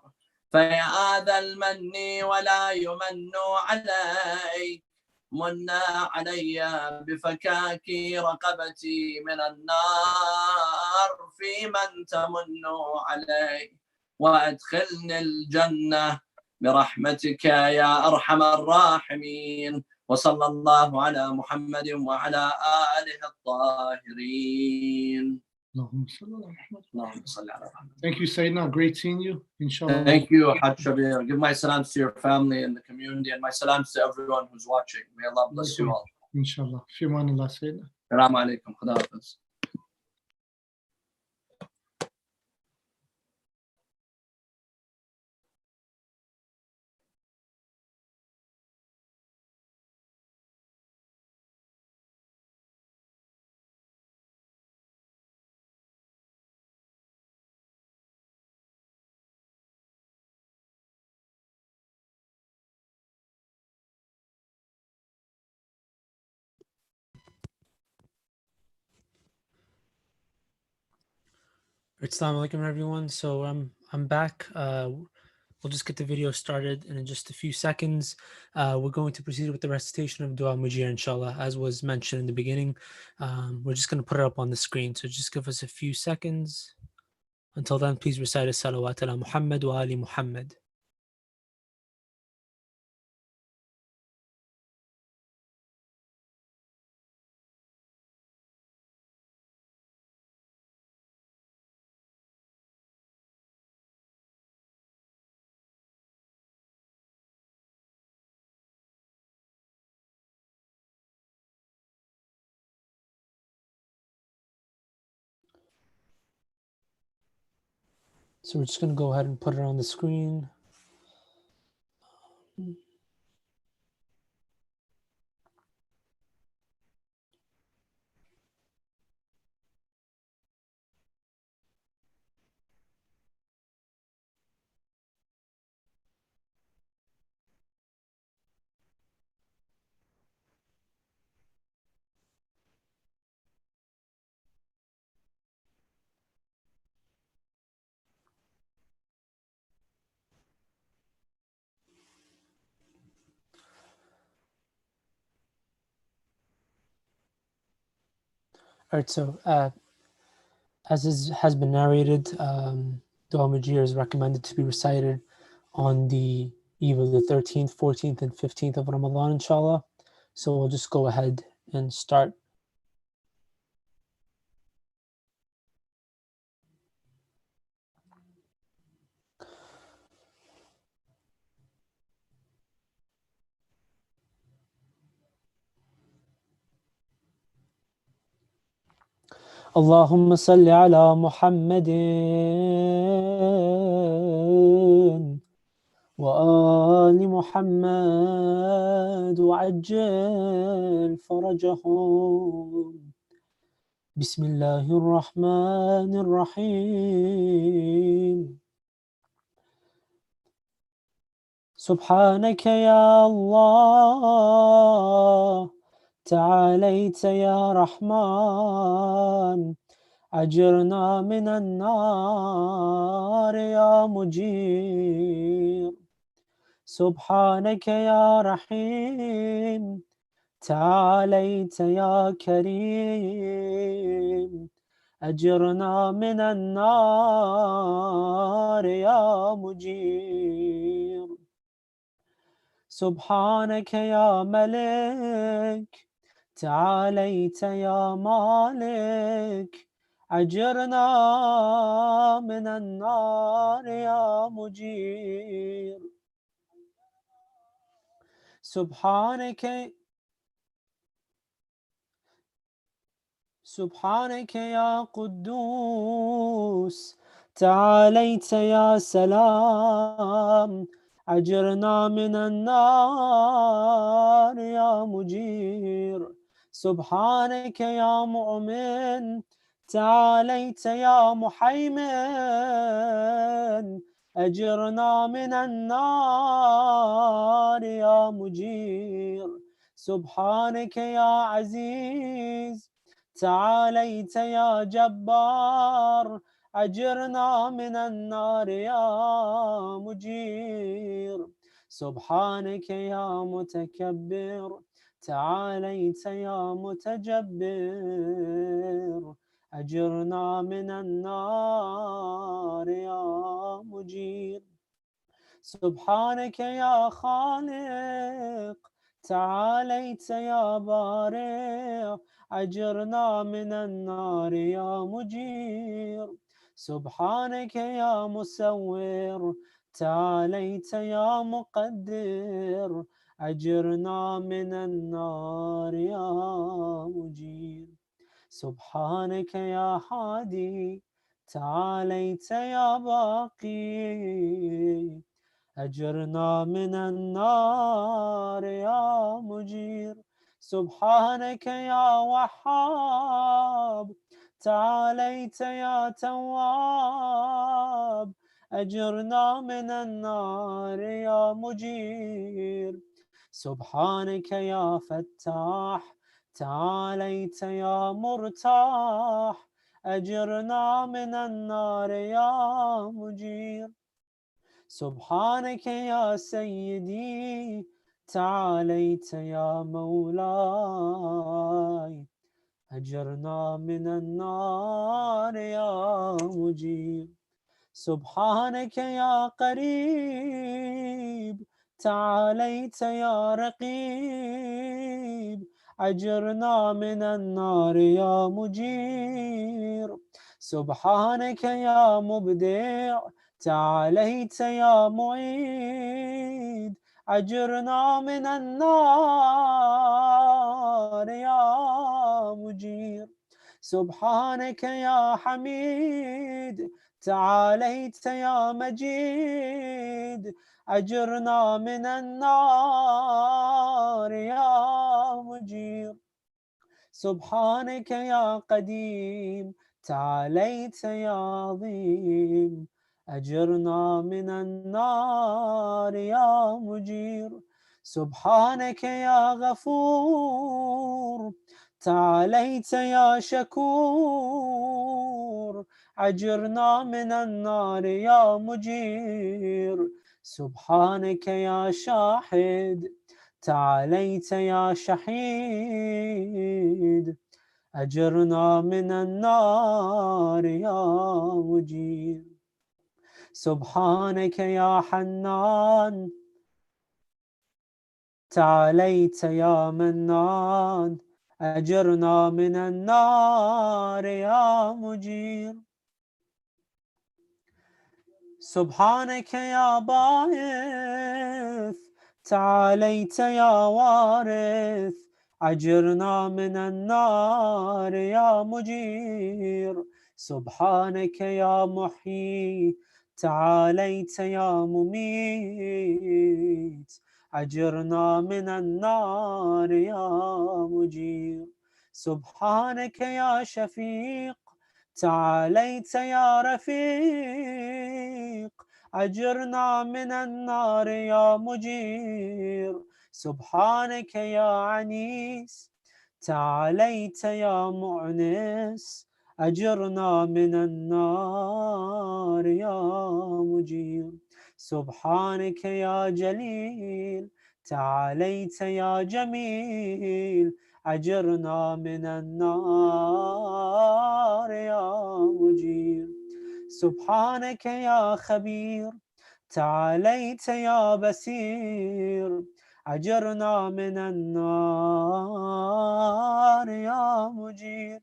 فيا ذا المن ولا يمن عليك من علي بفكاك رقبتي من النار في من تمن علي وأدخلني الجنة برحمتك يا أرحم الراحمين وصلى الله على محمد وعلى آله الطاهرين. اللهم صل على محمد. Thank you, Sayyidina. Great seeing you. Inshallah. Thank you, Haj Shabir. Give my salams to your family and the community, and my salams to everyone who's watching. May Allah bless you all. Inshallah. Fi amanillah, Sayyidina. Assalamu alaikum. Khuda hafiz. Assalamu alaikum everyone. So I'm back. We'll just get the video started, and in just a few seconds, we're going to proceed with the recitation of Dua Mujir, inshallah, as was mentioned in the beginning. We're just going to put it up on the screen, so just give us a few seconds. Until then, please recite a salawat ala Muhammad wa ali Muhammad. So we're just going to go ahead and put it on the screen. All right, so has been narrated, Dua Mujir is recommended to be recited on the eve of the 13th, 14th, and 15th of Ramadan, inshallah. So we'll just go ahead and start. اللهم صل على محمد وآل محمد وعجل فرجهم بسم الله الرحمن الرحيم سبحانك يا الله تعاليت يا رحمن أجرنا من النار يا مجير سبحانك يا رحيم تعاليت يا كريم أجرنا من النار يا مجير سبحانك يا ملك تعاليت يا مالك أجرنا من النار يا مجير سبحانك يا قدوس تعاليت يا سلام أجرنا من النار يا مجير سبحانك يا مؤمن تعاليت يا محيمن أجرنا من النار يا مجير سبحانك يا عزيز تعاليت يا جبار أجرنا من النار يا مجير سبحانك يا متكبر تعاليت يا متجبر أجرنا من النار يا مجير سبحانك يا خالق تعاليت يا بارئ أجرنا من النار يا مجير سبحانك يا مسور تعاليت يا مقدر أجرنا من النار يا مجير سبحانك يا هادي تعاليت يا باقي أجرنا من النار يا مجير سبحانك يا وهاب تعاليت يا تواب أجرنا من النار يا مجير سبحانك يا فتاح تعاليت يا مرتاح أجرنا من النار يا مجير سبحانك يا سيدي تعاليت يا مولاي أجرنا من النار يا مجير سبحانك يا قريب تعاليت يا رقيب أجرنا من النار يا مجير سبحانك يا مبدع تعاليت يا معيد أجرنا من النار يا مجير سبحانك يا حميد تعاليت يا مجيد أجرنا من النار يا مجير سبحانك يا قديم تعاليت يا عظيم أجرنا من النار يا مجير سبحانك يا غفور تعاليت يا شكور أجرنا من النار يا مجير سبحانك يا شاهد تعاليت يا شهيد أجرنا من النار يا مجير سبحانك يا حنان تعاليت يا منان أجرنا من النار يا مجير سبحانك يا باعث تعاليت يا وارث أجرنا من النار يا مجير سبحانك يا محيي تعاليت يا مميت أجرنا من النار يا مجير سبحانك يا شفيق تعاليت يا رفيق أجرنا من النار يا مجير سبحانك يا عنيس تعاليت يا مؤنس أجرنا من النار يا مجير سبحانك يا جليل تعاليت يا جميل أجرنا من النار يا مجير سبحانك يا خبير تعاليت يا بصير أجرنا من النار يا مجير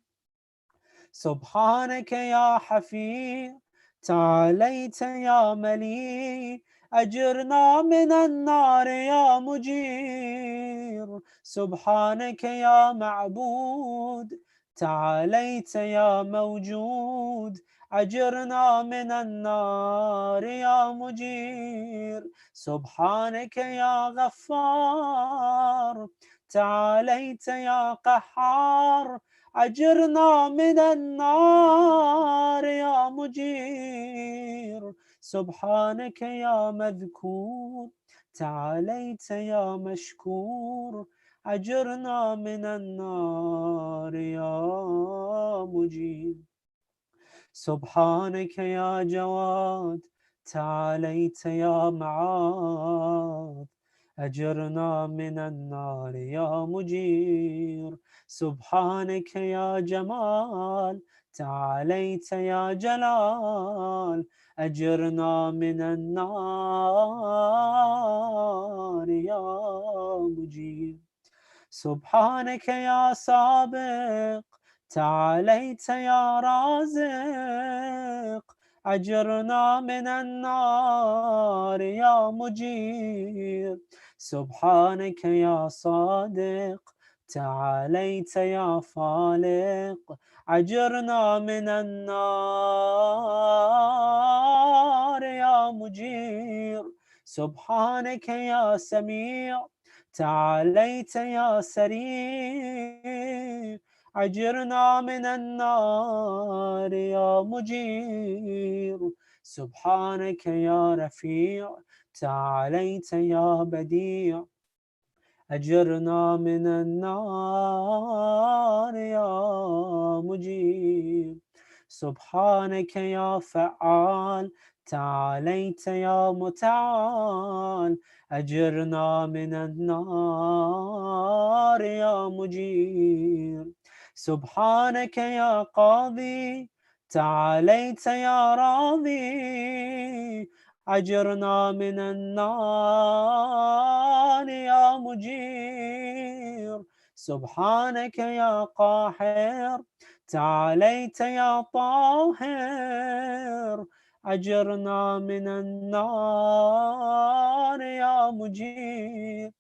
سبحانك يا حفيظ تعاليت يا مليك أجرنا من النار يا مجير سبحانك يا معبود تعاليت يا موجود أجرنا من النار يا مجير سبحانك يا غفار تعاليت يا قهار أجرنا من النار يا مجير سبحانك يا مذكور تعاليت يا مشكور أجرنا من النار يا مجير سبحانك يا جواد تعاليت يا معاذ أجرنا من النار يا مجير سبحانك يا جمال تعاليت يا جلال أجرنا من النار يا مجير سبحانك يا سابق تعاليت يا رازق أجرنا من النار يا مجير سبحانك يا صادق تعاليت يا فالق أجرنا من النار يا مجير سبحانك يا سميع تعاليت يا سريع أجرنا من النار يا مجير سبحانك يا رفيع تعاليت يا بديع أجرنا من النار يا مجير سبحانك يا فعال تعاليت يا متعال أجرنا من النار يا مجير سبحانك يا قاضي تعاليت يا راضي أجرنا من النار يا مجير سبحانك يا قاهر تعاليت يا طاهر أجرنا من النار يا مجير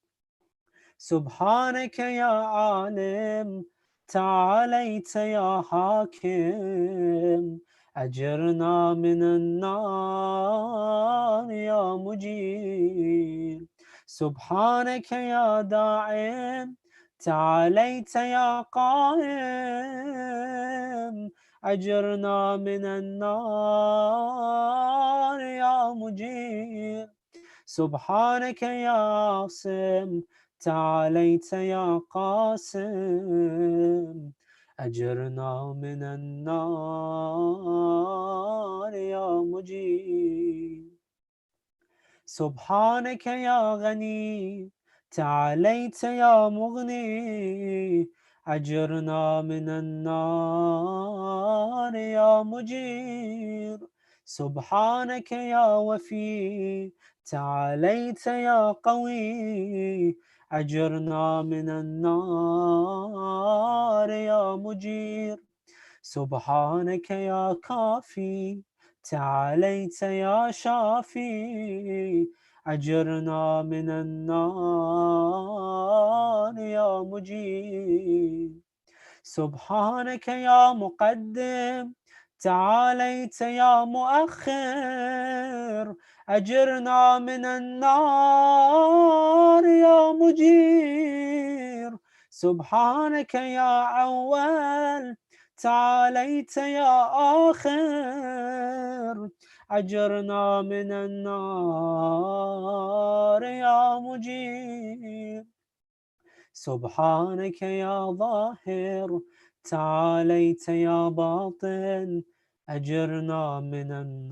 سبحانك يا عالم تعاليت يا حاكم أجرنا من النار يا مجير سبحانك يا داعم تعاليت يا قائم أجرنا من النار يا مجير سبحانك يا عاصم تعاليت يا قاسم أجرنا من النار يا مجير سبحانك يا غني تعاليت يا مغني أجرنا من النار يا مجير سبحانك يا وفي تعاليت يا قوي أجرنا من النار يا مجير سبحانك يا كافي تعاليت يا شافي أجرنا من النار يا مجير سبحانك يا مقدم تعاليت يا مؤخر أجرنا من النار يا مجير سبحانك يا أول تعاليت يا آخر أجرنا من النار يا مجير سبحانك يا ظاهر تعاليت يا باطن أجرنا من النار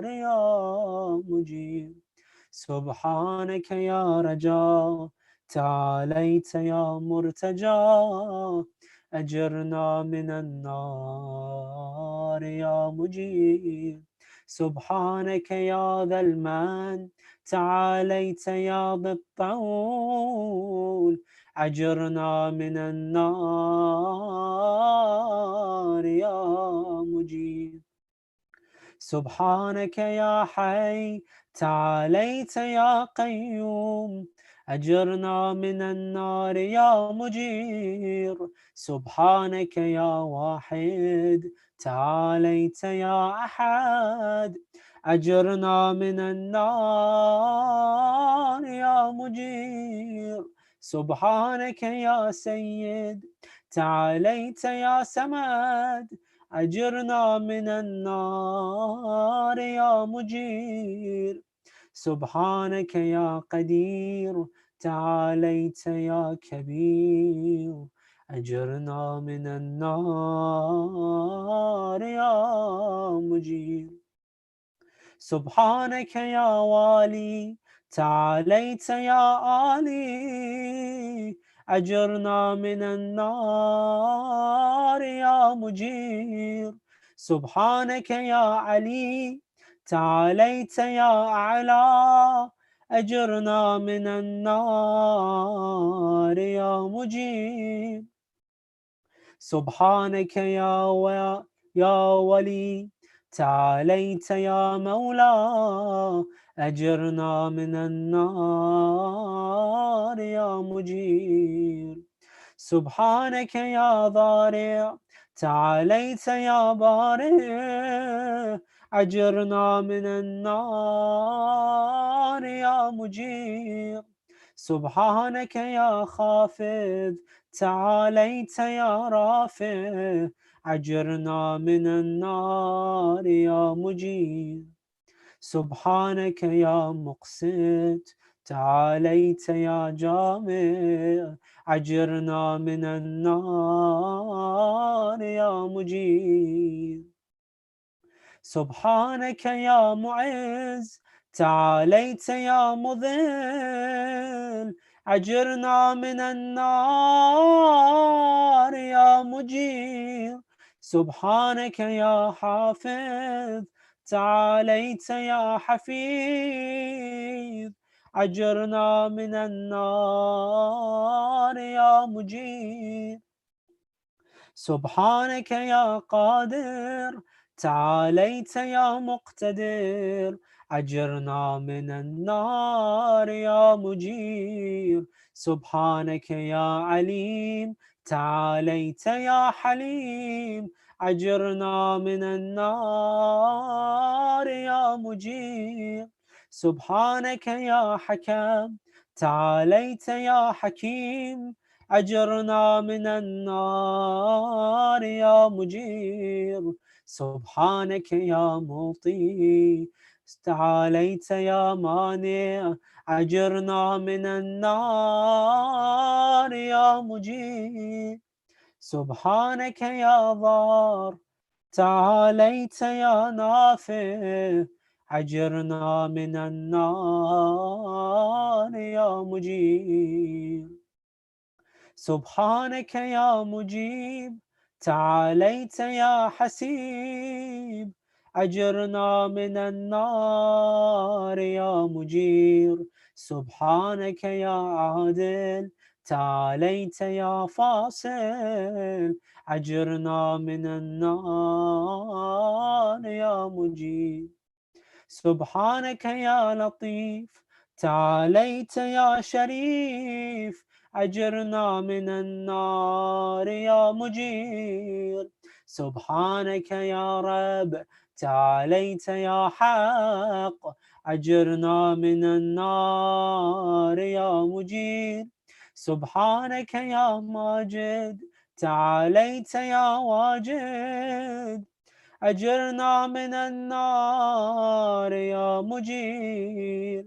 يا مجيب. سبحانك يا رجاء تعاليت يا مرتجى، أجرنا من النار يا مجيب. سبحانك يا ذا المن تعاليت يا ذا الطول، أجرنا من النار يا مجيب. سبحانك يا حي تعاليت يا قيوم، أجرنا من النار يا مجير. سبحانك يا واحد تعاليت يا أحد، أجرنا من النار يا مجير. سبحانك يا سيد تعاليت يا سمد، أجرنا من النار يا مجير. سبحانك يا قدير تعاليت يا كبير، أجرنا من النار يا مجير. سبحانك يا والي تعاليت يا آلي، أجرنا من النار يا مجير. سبحانك يا علي تعاليت يا أعلى، أجرنا من النار يا مجير. سبحانك يا ولي تعاليت يا مولى، أجرنا من النار يا مجير. سبحانك يا ضارع تعاليت يا بارئ، أجرنا من النار يا مجير. سبحانك يا خافض تعاليت يا رافع، أجرنا من النار يا مجير. سبحانك يا مقسط تعاليت يا جامع، أجرنا من النار يا مجير. سبحانك يا معز تعاليت يا مذل، أجرنا من النار يا مجير. سبحانك يا حافظ تعاليت يا حفيظ، أجرنا من النار يا مجير. سبحانك يا قادر تعاليت يا مقتدر، أجرنا من النار يا مجير. سبحانك يا عليم تعاليت يا حليم، أجرنا من النار يا مجير. سبحانك يا حكم تعاليت يا حكيم، أجرنا من النار يا مجير. سبحانك يا معطي تعاليت يا مانع، أجرنا من النار يا مجير. سبحانك يا ضار تعاليت يا نافع، أجرنا من النار يا مجير. سبحانك يا مجيب تعاليت يا حسيب، أجرنا من النار يا مجير. سبحانك يا عادل تعاليت يا فاصل، أجرنا من النار يا مجير. سبحانك يا لطيف تعاليت يا شريف، أجرنا من النار يا مجير. سبحانك يا رب تعاليت يا حق، أجرنا من النار يا مجير. سبحانك يا ماجد تعاليت يا واجد، أجرنا من النار يا مجير.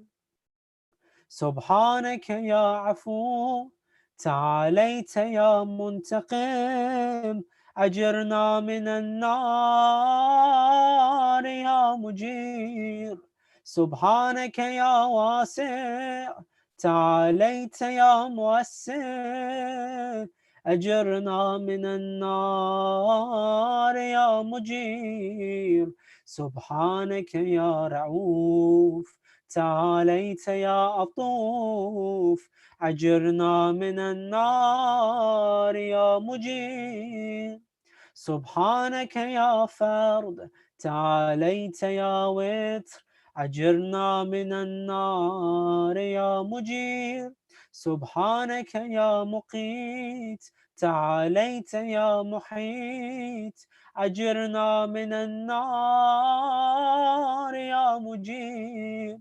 سبحانك يا عفو تعاليت يا منتقم، أجرنا من النار يا مجير سبحانك يا واسع تعاليت يا مؤسر أجرنا من النار يا مجير سبحانك يا رؤوف تعاليت يا عطوف أجرنا من النار يا مجير سبحانك يا فرد تعاليت يا وتر أجرنا من النار يا مجير سبحانك يا مقيت تعاليت يا محيط أجرنا من النار يا مجير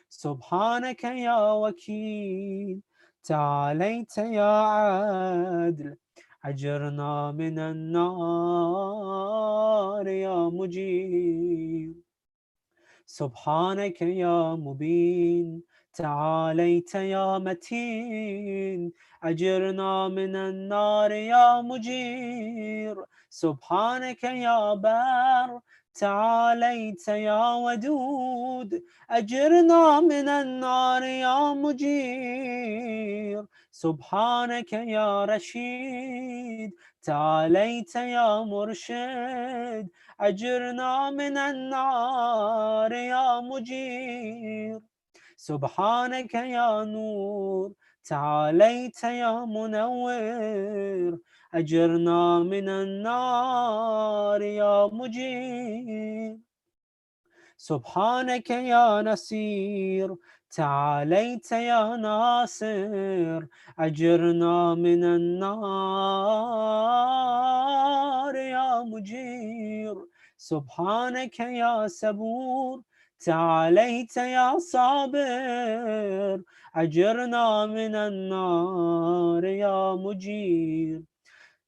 سبحانك يا وكيل تعاليت يا عادل أجرنا من النار يا مجير سبحانك يا مبين تعاليت يا متين أجرنا من النار يا مجير سبحانك يا بار تعاليت يا ودود أجرنا من النار يا مجير سبحانك يا رشيد تعاليت يا مرشد أجرنا من النار يا مجير سبحانك يا نور تعاليت يا منور أجرنا من النار يا مجير سبحانك يا نصير تعاليت يا ناصر أجرنا من النار يا مجير سبحانك يا صبور تعاليت يا صابر أجرنا من النار يا مجير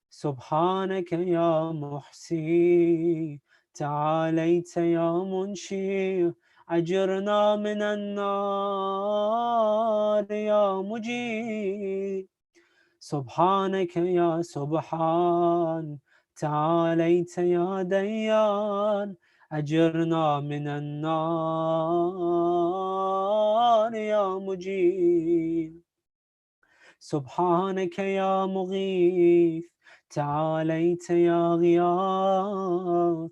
سبحانك يا محسي تعاليت يا منشي أجرنا من النار يا مجير سبحانك يا سبحان تعاليت يا ديان أجرنا من النار يا مجير سبحانك يا مغيث تعاليت يا غياث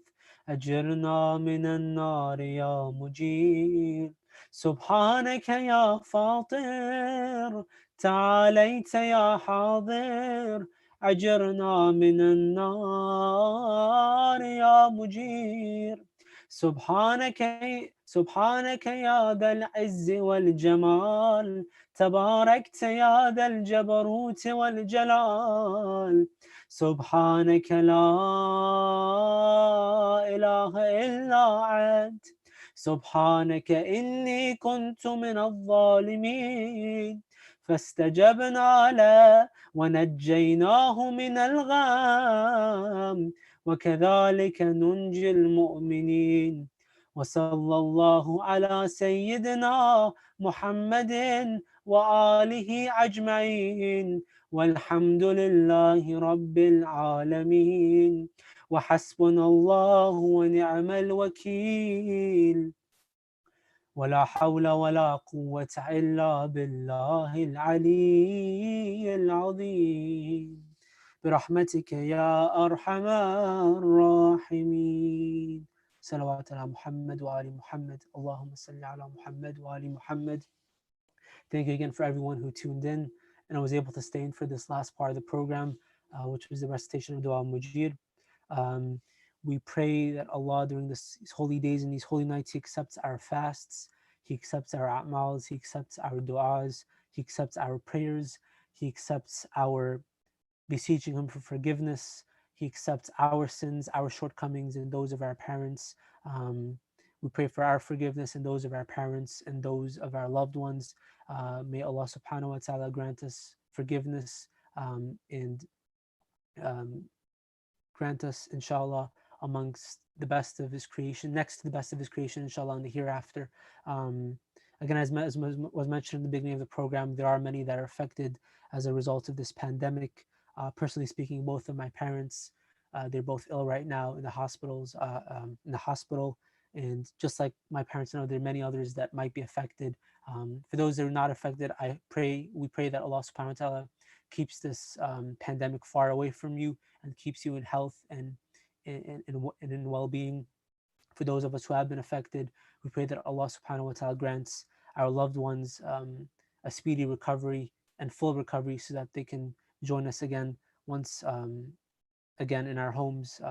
أجرنا من النار يا مجير سبحانك يا فاطر تعاليت يا حاضر أجرنا من النار يا مجير سبحانك يا ذا العز والجمال تباركت يا ذا الجبروت والجلال سبحانك لا إله إلا أنت سبحانك إني كنت من الظالمين فاستجبنا له ونجيناه من الغم وكذلك ننجي المؤمنين وصلى الله على سيدنا محمد وآله أجمعين والحمد لله رب العالمين وحسبنا الله ونعم الوكيل ولا حول ولا قوة إلا بالله العلي العظيم برحمتك يا أرحم الراحمين صلوات على محمد وآل محمد اللهم صل على محمد وآل محمد. Thank you again for everyone who tuned in and was able to stay in for this last part of the program, which was the recitation of Dua al-Mujir. We pray that Allah during these holy days and these holy nights, He accepts our fasts, He accepts our a'mals, He accepts our du'as, He accepts our prayers, He accepts our beseeching Him for forgiveness, He accepts our sins, our shortcomings, and those of our parents. We pray for our forgiveness and those of our parents and those of our loved ones. May Allah subhanahu wa ta'ala grant us forgiveness and grant us, inshallah, amongst the best of His creation, next to the best of His creation, inshallah, in the hereafter. Again, as was mentioned in the beginning of the program, there are many that are affected as a result of this pandemic. Personally speaking, both of my parents They're both ill right now in the hospitals, in the hospital. And just like my parents know, there are many others that might be affected. For those that are not affected, we pray that Allah subhanahu wa ta'ala keeps this pandemic far away from you and keeps you in health and in well-being. For those of us who have been affected, we pray that Allah subhanahu wa ta'ala grants our loved ones a speedy recovery and full recovery so that they can join us again once again in our homes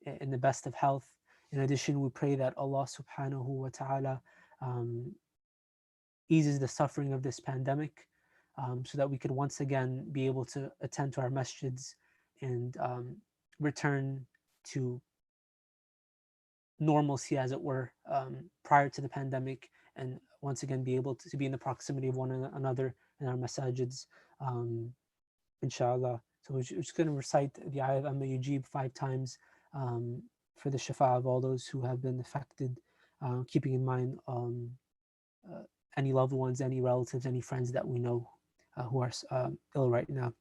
in the best of health. In addition, we pray that Allah subhanahu wa ta'ala eases the suffering of this pandemic so that we could once again be able to attend to our masjids and return to normalcy, as it were, prior to the pandemic, and once again be able to be in the proximity of one another in our masajids, inshallah. So we're just going to recite the ayah of Amma Yujib 5 times for the shafa of all those who have been affected, keeping in mind any loved ones, any relatives, any friends that we know who are ill right now.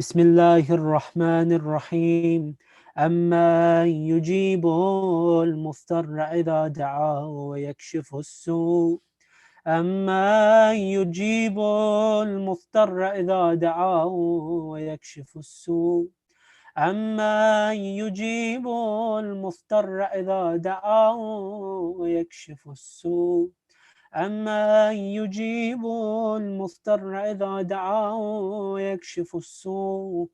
Bismillahir Rahmanir Rahim. أما يجيب المضطر إذا دعاه ويكشف السوء أما يجيب المضطر إذا دعاه ويكشف السوء أما يجيب المضطر إذا دعاه ويكشف السوء أما يجيب المضطر إذا دعاه ويكشف السوء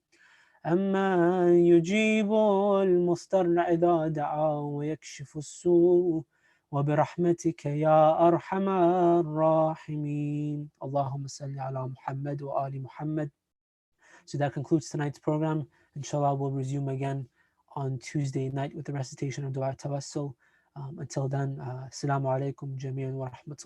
أما يجيب المضطر إذا دعاه ويكشف السوء وبرحمتك يا أرحم الراحمين. اللهم صل على محمد وآل محمد. So that concludes tonight's program. Inshallah, we'll resume again on Tuesday night with the recitation of Dua Tawassul. Until then, Assalamu alaikum jami'an wa rahmatullah.